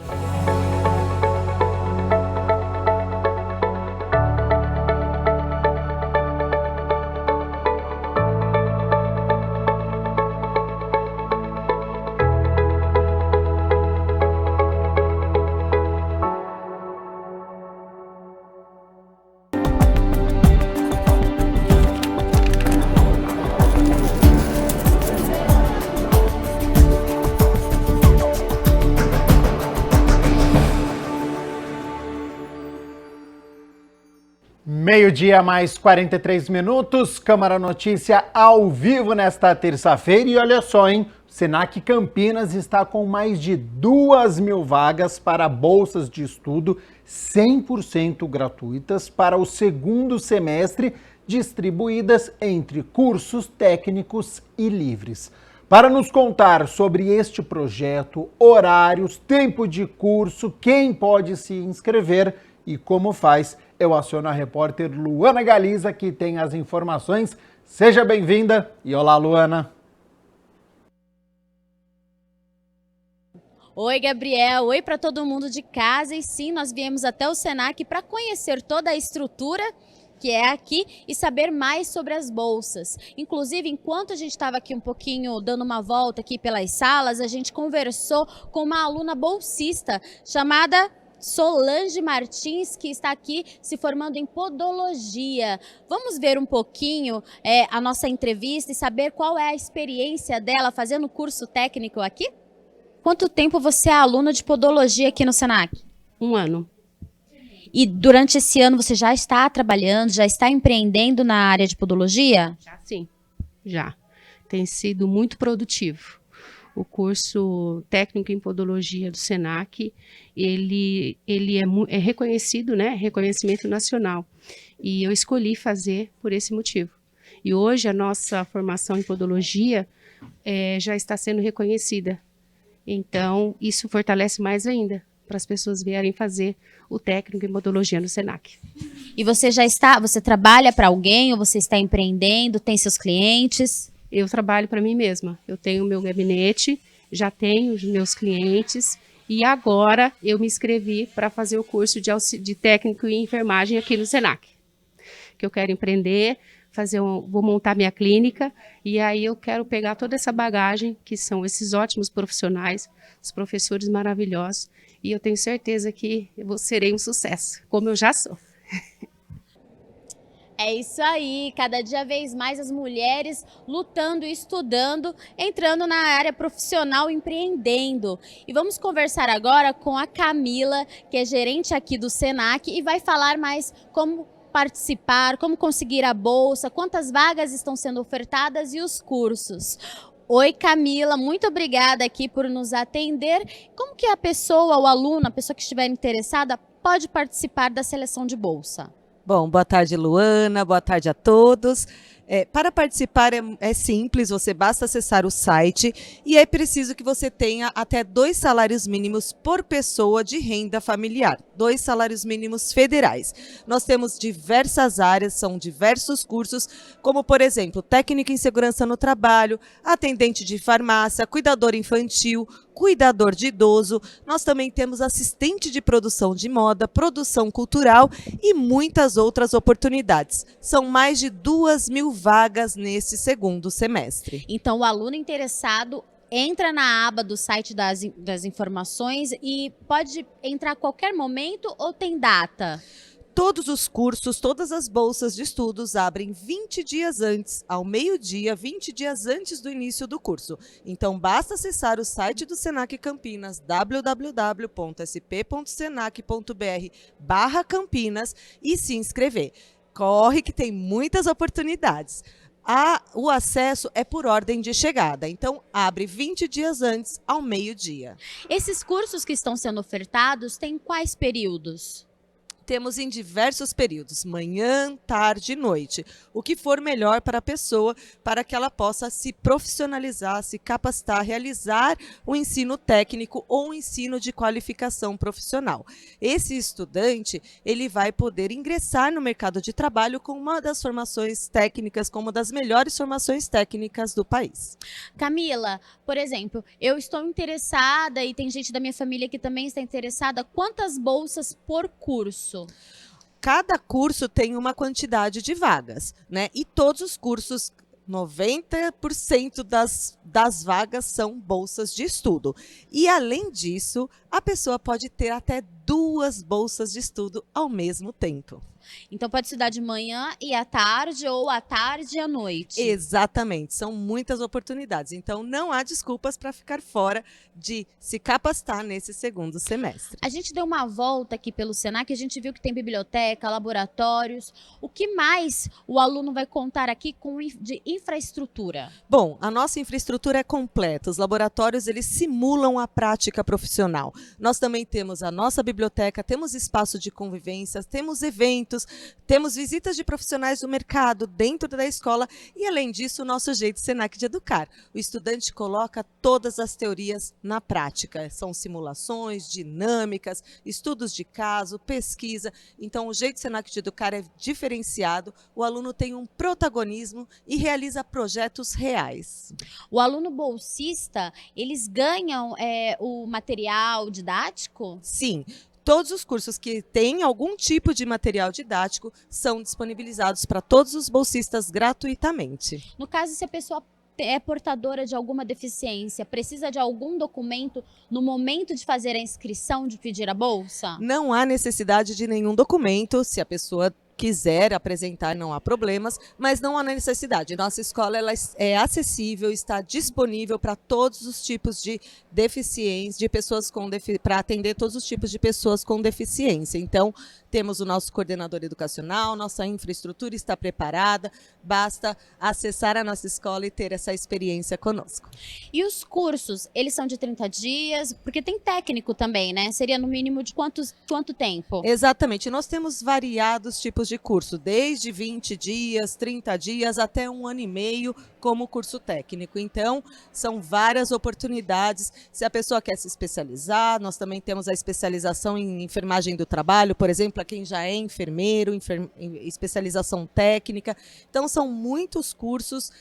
Meio-dia mais 43 minutos, Câmara Notícia ao vivo nesta terça-feira. E olha só, hein? O Senac Campinas está com mais de 2.000 vagas para bolsas de estudo 100% gratuitas para o segundo semestre, distribuídas entre cursos técnicos e livres. Para nos contar sobre este projeto, horários, tempo de curso, quem pode se inscrever e como faz, eu aciono a repórter Luana Galiza, que tem as informações. Seja bem-vinda e olá, Luana. Oi, Gabriel. Oi para todo mundo de casa. E sim, nós viemos até o Senac para conhecer toda a estrutura que é aqui, e saber mais sobre as bolsas. Inclusive, enquanto a gente estava aqui um pouquinho dando uma volta aqui pelas salas, a gente conversou com uma aluna bolsista chamada Solange Martins, que está aqui se formando em podologia. Vamos ver um pouquinho a nossa entrevista e saber qual é a experiência dela fazendo o curso técnico aqui? Quanto tempo você é aluna de podologia aqui no Senac? 1 ano. E durante esse ano você já está trabalhando, já está empreendendo na área de podologia? Sim, já. Tem sido muito produtivo. O curso técnico em podologia do Senac, ele é reconhecido, né? Reconhecimento nacional. E eu escolhi fazer por esse motivo. E hoje a nossa formação em podologia já está sendo reconhecida. Então, isso fortalece mais ainda para as pessoas vierem fazer o técnico em podologia no Senac. E você você trabalha para alguém ou você está empreendendo, tem seus clientes? Eu trabalho para mim mesma. Eu tenho o meu gabinete, já tenho os meus clientes e agora eu me inscrevi para fazer o curso de técnico em enfermagem aqui no Senac. Que eu quero empreender, vou montar minha clínica e aí eu quero pegar toda essa bagagem, que são esses ótimos profissionais, os professores maravilhosos, e eu tenho certeza que eu serei um sucesso, como eu já sou. É isso aí, cada dia vez mais as mulheres lutando, estudando, entrando na área profissional, empreendendo. E vamos conversar agora com a Camila, que é gerente aqui do Senac e vai falar mais como participar, como conseguir a bolsa, quantas vagas estão sendo ofertadas e os cursos. Oi, Camila, muito obrigada aqui por nos atender. Como que a pessoa, o aluno, a pessoa que estiver interessada, pode participar da seleção de bolsa? Bom, boa tarde, Luana, boa tarde a todos. Para participar é simples, você basta acessar o site e é preciso que você tenha até 2 salários mínimos por pessoa de renda familiar, 2 salários mínimos federais. Nós temos diversas áreas, são diversos cursos, como por exemplo, técnica em segurança no trabalho, atendente de farmácia, cuidador infantil, cuidador de idoso, nós também temos assistente de produção de moda, produção cultural e muitas outras oportunidades. São mais de 2.000 vagas nesse segundo semestre. Então, o aluno interessado entra na aba do site das informações e pode entrar a qualquer momento ou tem data? Todos os cursos, todas as bolsas de estudos abrem 20 dias antes, ao meio-dia, 20 dias antes do início do curso. Então, basta acessar o site do Senac Campinas, www.sp.senac.br/Campinas e se inscrever. Corre que tem muitas oportunidades. O acesso é por ordem de chegada, então abre 20 dias antes, ao meio-dia. Esses cursos que estão sendo ofertados têm quais períodos? Temos em diversos períodos, manhã, tarde e noite, o que for melhor para a pessoa, para que ela possa se profissionalizar, se capacitar, realizar o ensino técnico ou o ensino de qualificação profissional. Esse estudante, ele vai poder ingressar no mercado de trabalho com uma das formações técnicas, como uma das melhores formações técnicas do país. Camila, por exemplo, eu estou interessada e tem gente da minha família que também está interessada, quantas bolsas por curso? Cada curso tem uma quantidade de vagas, né? E todos os cursos, 90% das vagas são bolsas de estudo. E, além disso, a pessoa pode ter até 2 bolsas de estudo ao mesmo tempo. Então pode estudar de manhã e à tarde ou à tarde e à noite. Exatamente, são muitas oportunidades. Então não há desculpas para ficar fora de se capacitar nesse segundo semestre. A gente deu uma volta aqui pelo Senac, a gente viu que tem biblioteca, laboratórios. O que mais o aluno vai contar aqui de infraestrutura? Bom, a nossa infraestrutura é completa. Os laboratórios, eles simulam a prática profissional. Nós também temos a nossa biblioteca, temos espaço de convivência, temos eventos, temos visitas de profissionais do mercado dentro da escola e, além disso, o nosso jeito Senac de educar. O estudante coloca todas as teorias na prática. São simulações, dinâmicas, estudos de caso, pesquisa. Então, o jeito Senac de educar é diferenciado, o aluno tem um protagonismo e realiza projetos reais. O aluno bolsista, eles ganham o material didático? Sim. todos os cursos que têm algum tipo de material didático são disponibilizados para todos os bolsistas gratuitamente. No caso, se a pessoa é portadora de alguma deficiência, precisa de algum documento no momento de fazer a inscrição, de pedir a bolsa? Não há necessidade de nenhum documento, se a pessoa quiser apresentar, não há problemas, mas não há necessidade. Nossa escola ela é acessível, está disponível para todos os tipos de deficiência, de pessoas com para atender todos os tipos de pessoas com deficiência. Então, temos o nosso coordenador educacional, nossa infraestrutura está preparada, basta acessar a nossa escola e ter essa experiência conosco. E os cursos, eles são de 30 dias? Porque tem técnico também, né? Seria no mínimo de quanto tempo? Exatamente, nós temos variados tipos de curso, desde 20 dias, 30 dias, até 1 ano e meio como curso técnico. Então, são várias oportunidades. Se a pessoa quer se especializar, nós também temos a especialização em enfermagem do trabalho, por exemplo, para quem já é enfermeiro, especialização técnica. Então, são muitos cursos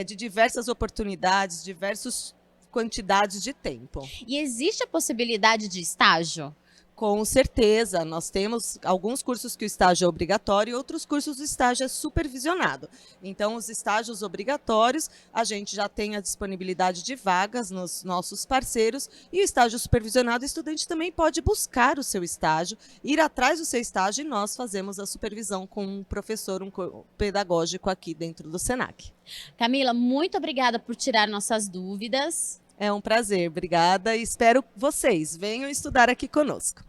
de diversas oportunidades, diversas quantidades de tempo. E existe a possibilidade de estágio? Com certeza, nós temos alguns cursos que o estágio é obrigatório e outros cursos o estágio é supervisionado. Então, os estágios obrigatórios, a gente já tem a disponibilidade de vagas nos nossos parceiros e o estágio supervisionado, o estudante também pode buscar o seu estágio, ir atrás do seu estágio e nós fazemos a supervisão com um professor, um pedagógico aqui dentro do Senac. Camila, muito obrigada por tirar nossas dúvidas. É um prazer, obrigada e espero vocês venham estudar aqui conosco.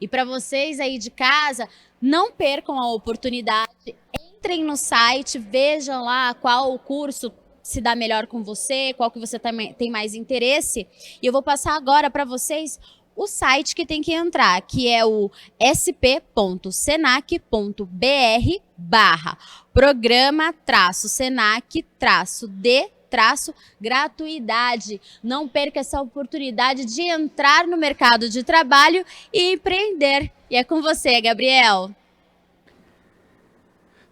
E para vocês aí de casa, não percam a oportunidade, entrem no site, vejam lá qual o curso se dá melhor com você, qual que você tem mais interesse. E eu vou passar agora para vocês o site que tem que entrar, que é o sp.senac.br/programa-senac-d-gratuidade. Não perca essa oportunidade de entrar no mercado de trabalho e empreender. E é com você, Gabriel.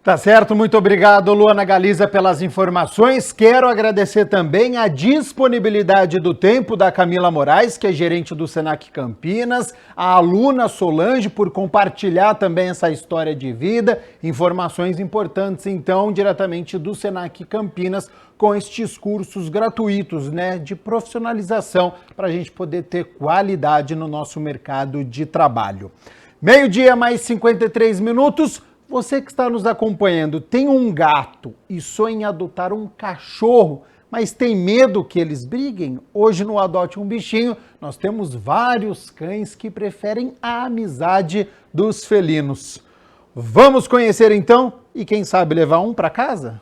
Tá certo, muito obrigado, Luana Galiza, pelas informações. Quero agradecer também a disponibilidade do tempo da Camila Moraes, que é gerente do Senac Campinas, a aluna Solange, por compartilhar também essa história de vida, informações importantes, então, diretamente do Senac Campinas, com estes cursos gratuitos, né, de profissionalização, para a gente poder ter qualidade no nosso mercado de trabalho. 12h mais 53 minutos. Você que está nos acompanhando, tem um gato e sonha em adotar um cachorro, mas tem medo que eles briguem? Hoje no Adote um Bichinho, nós temos vários cães que preferem a amizade dos felinos. Vamos conhecer então e quem sabe levar um para casa?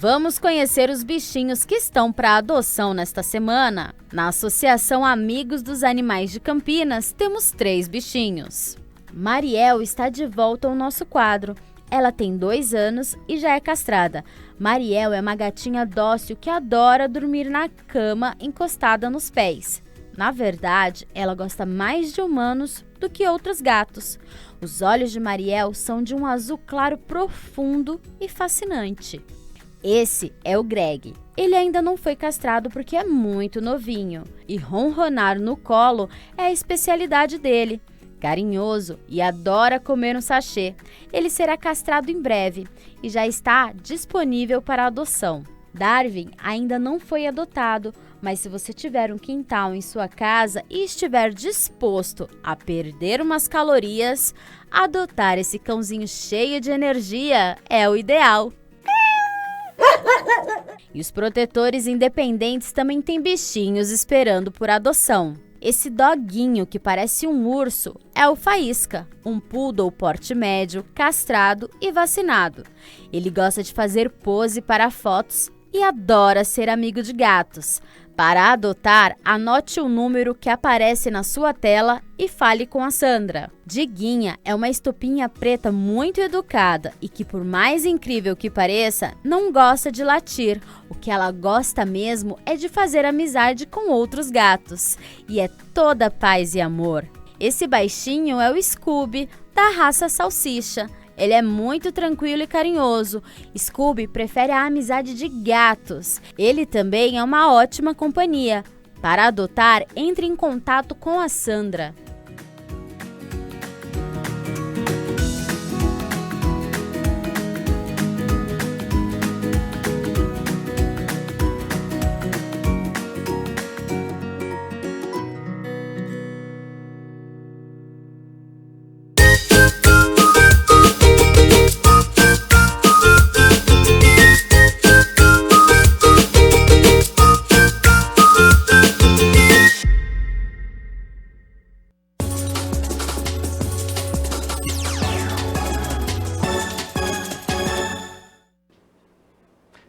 Vamos conhecer os bichinhos que estão para adoção nesta semana. Na Associação Amigos dos Animais de Campinas, temos 3 bichinhos. Mariel está de volta ao nosso quadro. Ela tem 2 anos e já é castrada. Mariel é uma gatinha dócil que adora dormir na cama encostada nos pés. Na verdade, ela gosta mais de humanos do que outros gatos. Os olhos de Mariel são de um azul claro profundo e fascinante. Esse é o Greg. Ele ainda não foi castrado porque é muito novinho. E ronronar no colo é a especialidade dele. Carinhoso e adora comer um sachê. Ele será castrado em breve e já está disponível para adoção. Darwin ainda não foi adotado, mas se você tiver um quintal em sua casa e estiver disposto a perder umas calorias, adotar esse cãozinho cheio de energia é o ideal. E os protetores independentes também têm bichinhos esperando por adoção. Esse doguinho que parece um urso é o Faísca, um poodle porte médio, castrado e vacinado. Ele gosta de fazer pose para fotos e adora ser amigo de gatos. Para adotar, anote o número que aparece na sua tela e fale com a Sandra. Diguinha é uma estupinha preta muito educada e que, por mais incrível que pareça, não gosta de latir. O que ela gosta mesmo é de fazer amizade com outros gatos. E é toda paz e amor. Esse baixinho é o Scooby, da raça Salsicha. Ele é muito tranquilo e carinhoso. Scooby prefere a amizade de gatos. Ele também é uma ótima companhia. Para adotar, entre em contato com a Sandra.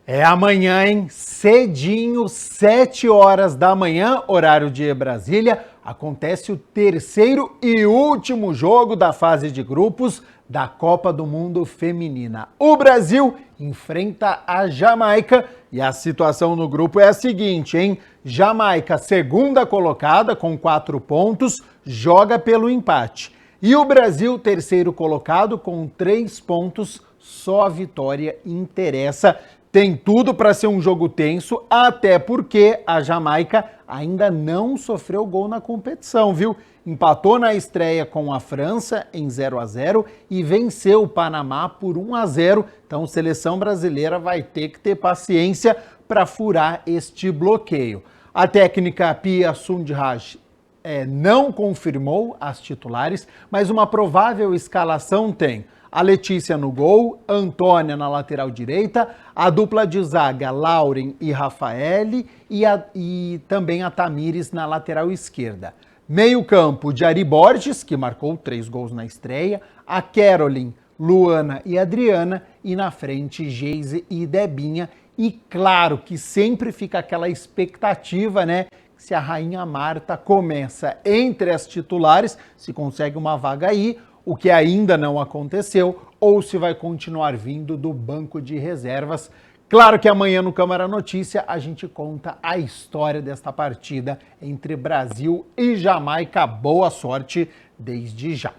É amanhã, hein? Cedinho, 7 horas da manhã, horário de Brasília, acontece o terceiro e último jogo da fase de grupos da Copa do Mundo Feminina. O Brasil enfrenta a Jamaica e a situação no grupo é a seguinte, hein? Jamaica, segunda colocada com 4 pontos, joga pelo empate. E o Brasil, terceiro colocado com 3 pontos, só a vitória interessa. Tem tudo para ser um jogo tenso, até porque a Jamaica ainda não sofreu gol na competição, viu? Empatou na estreia com a França em 0-0 e venceu o Panamá por 1-0. Então, a seleção brasileira vai ter que ter paciência para furar este bloqueio. A técnica Pia Sundhage não confirmou as titulares, mas uma provável escalação tem a Letícia no gol, Antônia na lateral direita, a dupla de zaga Lauren e Rafaele e também a Tamires na lateral esquerda. Meio campo de Ari Borges, que marcou 3 gols na estreia, a Caroline, Luana e Adriana, e na frente Geise e Debinha. E claro que sempre fica aquela expectativa, né? Se a Rainha Marta começa entre as titulares, se consegue uma vaga aí, o que ainda não aconteceu, ou se vai continuar vindo do banco de reservas. Claro que amanhã no Câmara Notícia a gente conta a história desta partida entre Brasil e Jamaica. Boa sorte desde já.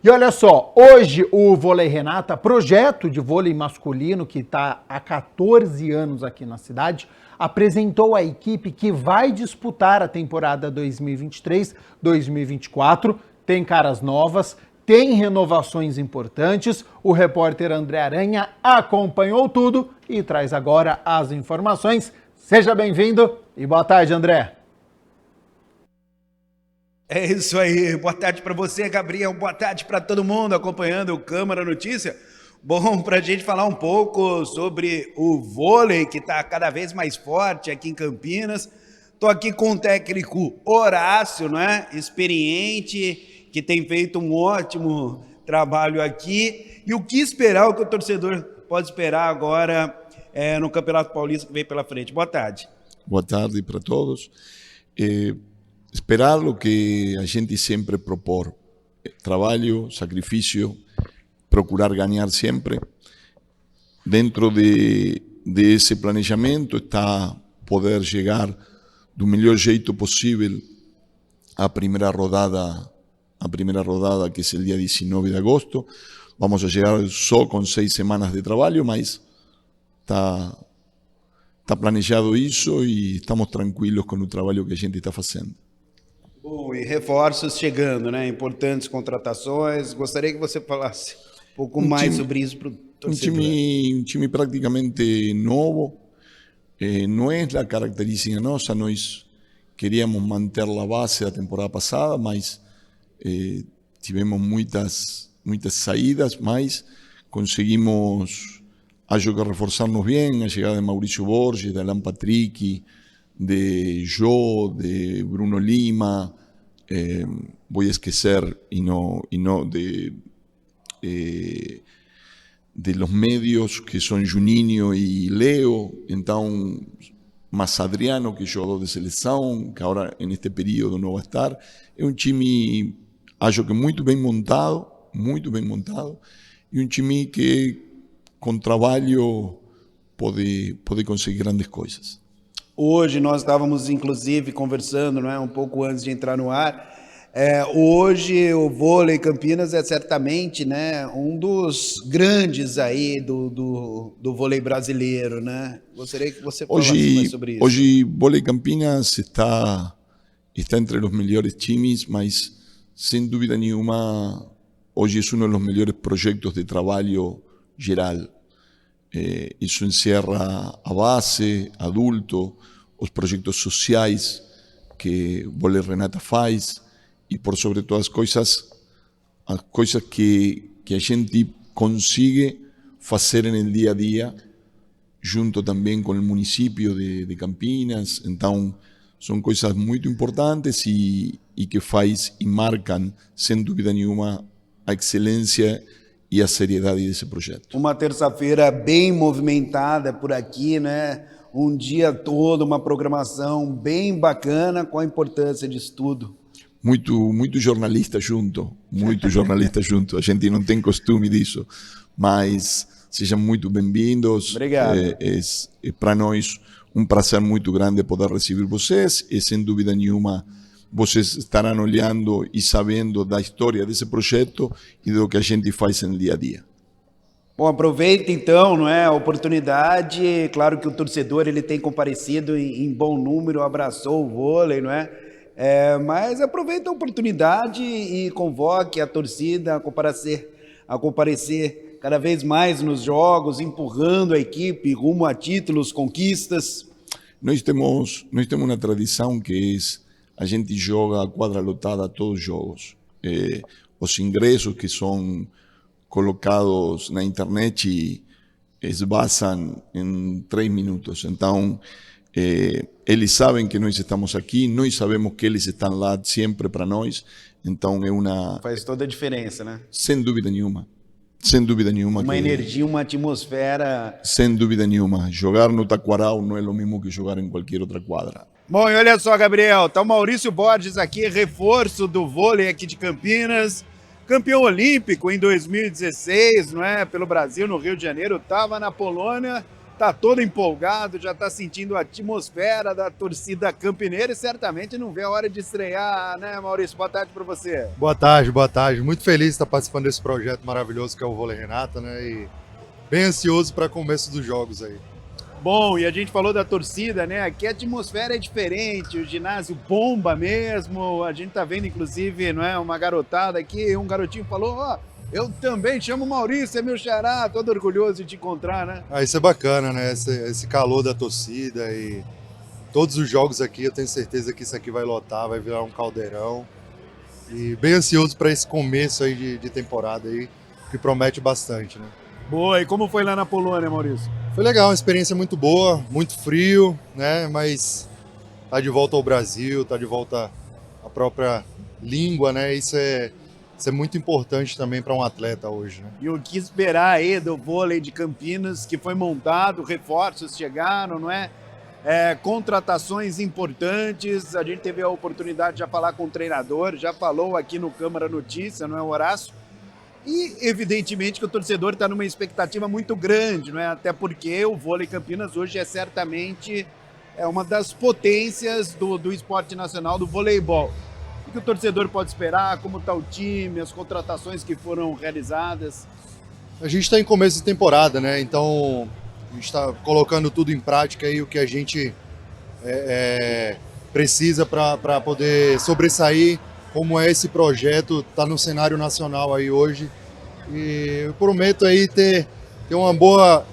E olha só, hoje o Vôlei Renata, projeto de vôlei masculino que está há 14 anos aqui na cidade, apresentou a equipe que vai disputar a temporada 2023-2024. Tem caras novas, tem renovações importantes. O repórter André Aranha acompanhou tudo e traz agora as informações. Seja bem-vindo e boa tarde, André. É isso aí, boa tarde para você, Gabriel, boa tarde para todo mundo acompanhando o Câmara Notícia. Bom, para a gente falar um pouco sobre o vôlei que está cada vez mais forte aqui em Campinas. Estou aqui com o técnico Horácio, né? Experiente, que tem feito um ótimo trabalho aqui. E o que esperar, o que o torcedor pode esperar agora no Campeonato Paulista que vem pela frente. Boa tarde. Boa tarde para todos. Esperar o que a gente sempre propor, trabalho, sacrifício, procurar ganhar sempre. Dentro de esse planejamento está poder chegar do melhor jeito possível à primeira rodada, que é o dia 19 de agosto. Vamos a chegar só com 6 semanas de trabalho, mas está planejado isso e estamos tranquilos com o trabalho que a gente está fazendo. Bom, e reforços chegando, né? Importantes contratações. Gostaria que você falasse um pouco mais sobre isso para o torcedor. Um time praticamente novo. Não é a característica nossa. Nós queríamos manter a base da temporada passada, mas tivemos muitas saídas, mas conseguimos, acho que reforçar-nos bem. A chegada de Maurício Borges, de Alan Patrick, de Jô, de Bruno Lima, voy a esquecer de de los medios, que son Juninho e Leo, então, mais Adriano, que jogou de seleção, que agora, neste período, não vai estar. É um time, acho que muito bem montado, e um time que, com trabalho, pode conseguir grandes coisas. Hoje nós estávamos, inclusive, conversando, um pouco antes de entrar no ar. Hoje o vôlei Campinas é certamente, um dos grandes aí do vôlei brasileiro, né? Gostaria que você falasse mais sobre isso. Hoje o vôlei Campinas está entre os melhores times, mas sem dúvida nenhuma hoje é um dos melhores projetos de trabalho geral. Isso encerra a base, adulto, os projetos sociais que o Vôlei Renata faz e, por sobre todas as coisas que a gente consigue fazer no dia a dia, junto também com o município de Campinas. Então, são coisas muito importantes e que faz e marcam, sem dúvida nenhuma, a excelência e a seriedade desse projeto. Uma terça-feira bem movimentada por aqui, um dia todo, uma programação bem bacana. Qual a importância disso tudo? Muito jornalista junto, A gente não tem costume disso, mas sejam muito bem-vindos. Obrigado. É para nós um prazer muito grande poder receber vocês e, sem dúvida nenhuma, vocês estarão olhando e sabendo da história desse projeto e do que a gente faz no dia a dia. Bom, aproveita então, a oportunidade. Claro que o torcedor ele tem comparecido em bom número, abraçou o vôlei, mas aproveita a oportunidade e convoque a torcida a comparecer cada vez mais nos jogos, empurrando a equipe rumo a títulos, conquistas. Nós temos uma tradição que a gente joga a quadra lotada todos os jogos. Os ingressos que são colocados na internet esvazam em 3 minutos. Então, eles sabem que nós estamos aqui, nós sabemos que eles estão lá sempre para nós. Então, faz toda a diferença, Sem dúvida nenhuma. Uma energia, uma atmosfera. Sem dúvida nenhuma. Jogar no Taquaral não é o mesmo que jogar em qualquer outra quadra. Bom, e olha só, Gabriel, tá o Maurício Borges aqui, reforço do vôlei aqui de Campinas, campeão olímpico em 2016, pelo Brasil, no Rio de Janeiro, estava na Polônia, tá todo empolgado, já tá sentindo a atmosfera da torcida campineira e certamente não vê a hora de estrear, Maurício? Boa tarde para você. Boa tarde. Muito feliz de estar participando desse projeto maravilhoso que é o Vôlei Renata, e bem ansioso para o começo dos jogos aí. Bom, e a gente falou da torcida, Aqui a atmosfera é diferente, o ginásio bomba mesmo, a gente tá vendo inclusive, uma garotada aqui, um garotinho falou, eu também chamo Maurício, é meu xará, todo orgulhoso de te encontrar, Isso é bacana, esse calor da torcida e todos os jogos aqui, eu tenho certeza que isso aqui vai lotar, vai virar um caldeirão e bem ansioso para esse começo aí de temporada aí, que promete bastante, Boa, e como foi lá na Polônia, Maurício? Foi legal, uma experiência muito boa, muito frio, mas tá de volta ao Brasil, tá de volta à própria língua, Isso é muito importante também para um atleta hoje, E o que esperar aí do vôlei de Campinas, que foi montado, reforços chegaram, contratações importantes, a gente teve a oportunidade de já falar com o treinador, já falou aqui no Câmara Notícia, Horácio? E, evidentemente, que o torcedor está numa expectativa muito grande, Até porque o vôlei Campinas hoje é certamente uma das potências do esporte nacional, do voleibol. O que o torcedor pode esperar? Como está o time, as contratações que foram realizadas? A gente está em começo de temporada, então a gente está colocando tudo em prática aí, o que a gente precisa para poder sobressair, como é esse projeto, tá no cenário nacional aí hoje. E eu prometo aí ter uma boa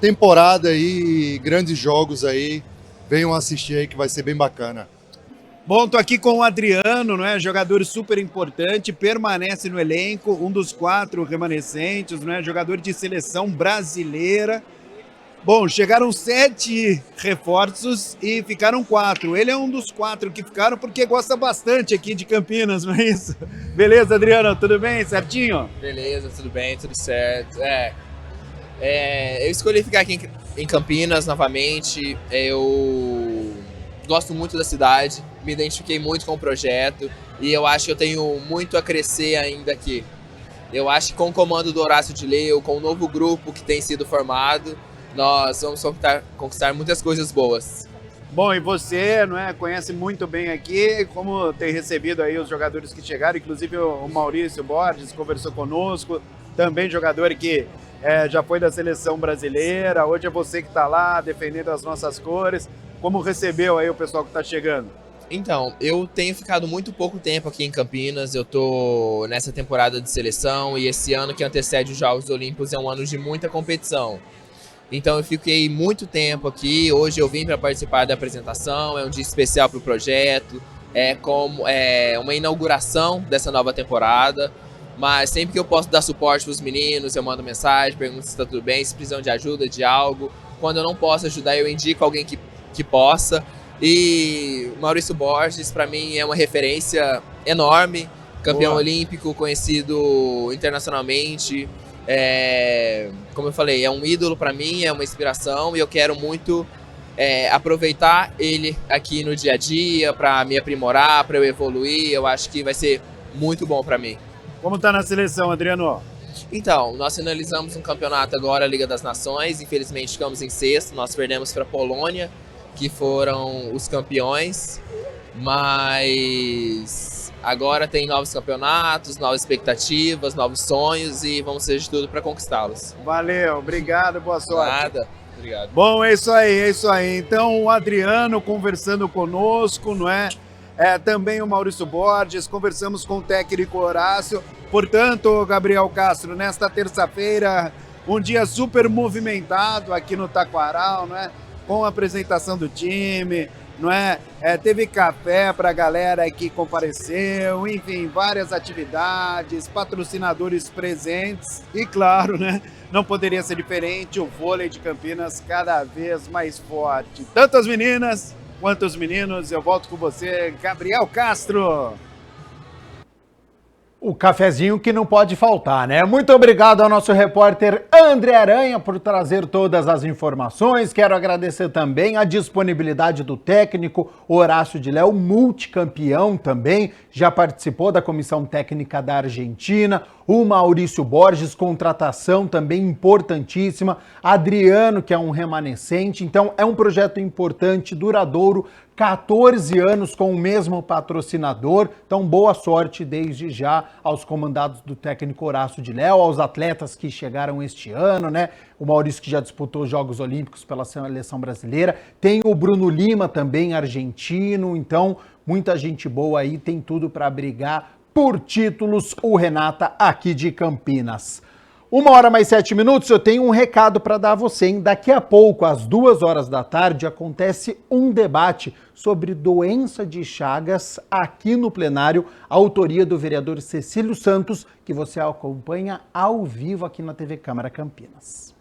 temporada aí, grandes jogos aí. Venham assistir aí que vai ser bem bacana. Bom, tô aqui com o Adriano, jogador super importante, permanece no elenco, um dos 4 remanescentes, jogador de seleção brasileira. Bom, chegaram 7 reforços e ficaram 4. Ele é um dos 4 que ficaram porque gosta bastante aqui de Campinas, não é isso? Beleza, Adriano? Tudo bem? Certinho? Beleza, tudo bem, tudo certo. Eu escolhi ficar aqui em Campinas novamente. Eu gosto muito da cidade, me identifiquei muito com o projeto e eu acho que eu tenho muito a crescer ainda aqui. Eu acho que com o comando do Horácio de Leu, com o novo grupo que tem sido formado, nós vamos conquistar muitas coisas boas. Bom, e você, não é, conhece muito bem aqui, como tem recebido aí os jogadores que chegaram, inclusive o Maurício Borges conversou conosco, também jogador que já foi da seleção brasileira, hoje é você que está lá defendendo as nossas cores. Como recebeu aí o pessoal que está chegando? Então, eu tenho ficado muito pouco tempo aqui em Campinas, eu tô nessa temporada de seleção e esse ano que antecede os Jogos Olímpicos é um ano de muita competição. Então eu fiquei muito tempo aqui, hoje eu vim para participar da apresentação, é um dia especial para o projeto, é uma inauguração dessa nova temporada, mas sempre que eu posso dar suporte para os meninos, eu mando mensagem, pergunto se está tudo bem, se precisam de ajuda, de algo. Quando eu não posso ajudar, eu indico alguém que possa. E Maurício Borges, para mim, é uma referência enorme, campeão olímpico, conhecido internacionalmente. Como eu falei, é um ídolo para mim, é uma inspiração e eu quero muito aproveitar ele aqui no dia a dia para me aprimorar, para eu evoluir. Eu acho que vai ser muito bom para mim. Como tá na seleção, Adriano? Então, nós finalizamos um campeonato agora, a Liga das Nações. Infelizmente ficamos em sexto, nós perdemos para a Polônia, que foram os campeões, mas agora tem novos campeonatos, novas expectativas, novos sonhos e vamos fazer de tudo para conquistá-los. Valeu, obrigado, boa sorte. Nada, obrigado. Bom, é isso aí. Então o Adriano conversando conosco, não é? Também o Maurício Borges, conversamos com o técnico Horácio. Portanto, Gabriel Castro, nesta terça-feira, um dia super movimentado aqui no Taquaral, não é? Com a apresentação do time, não é? Teve café para a galera que compareceu, enfim, várias atividades, patrocinadores presentes e, claro, né? Não poderia ser diferente, o vôlei de Campinas cada vez mais forte. Tanto as meninas quanto os meninos. Eu volto com você, Gabriel Castro. O cafezinho que não pode faltar, né? Muito obrigado ao nosso repórter André Aranha por trazer todas as informações. Quero agradecer também a disponibilidade do técnico Horácio de Leu, multicampeão também, já participou da comissão técnica da Argentina. O Maurício Borges, contratação também importantíssima. Adriano, que é um remanescente. Então, é um projeto importante, duradouro, 14 anos com o mesmo patrocinador. Então, boa sorte desde já aos comandados do técnico Horácio de Leu, aos atletas que chegaram este ano, né? O Maurício, que já disputou os Jogos Olímpicos pela seleção brasileira. Tem o Bruno Lima também, argentino. Então, muita gente boa aí, tem tudo para brigar por títulos, o Renata aqui de Campinas. 1h mais 7, eu tenho um recado para dar a você, hein? Daqui a pouco, às 14h, acontece um debate sobre doença de Chagas aqui no plenário, autoria do vereador Cecílio Santos, que você acompanha ao vivo aqui na TV Câmara Campinas.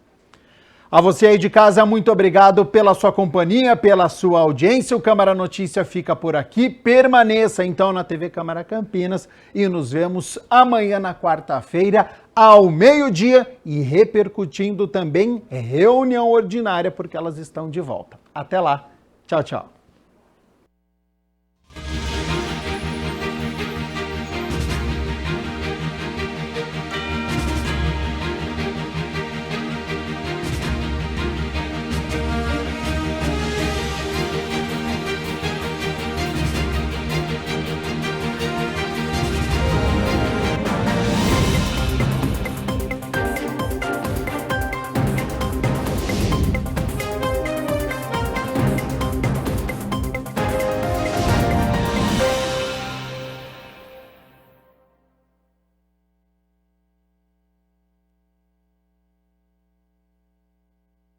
A você aí de casa, muito obrigado pela sua companhia, pela sua audiência. O Câmara Notícia fica por aqui. Permaneça então na TV Câmara Campinas e nos vemos amanhã na quarta-feira ao meio-dia e repercutindo também reunião ordinária porque elas estão de volta. Até lá. Tchau, tchau.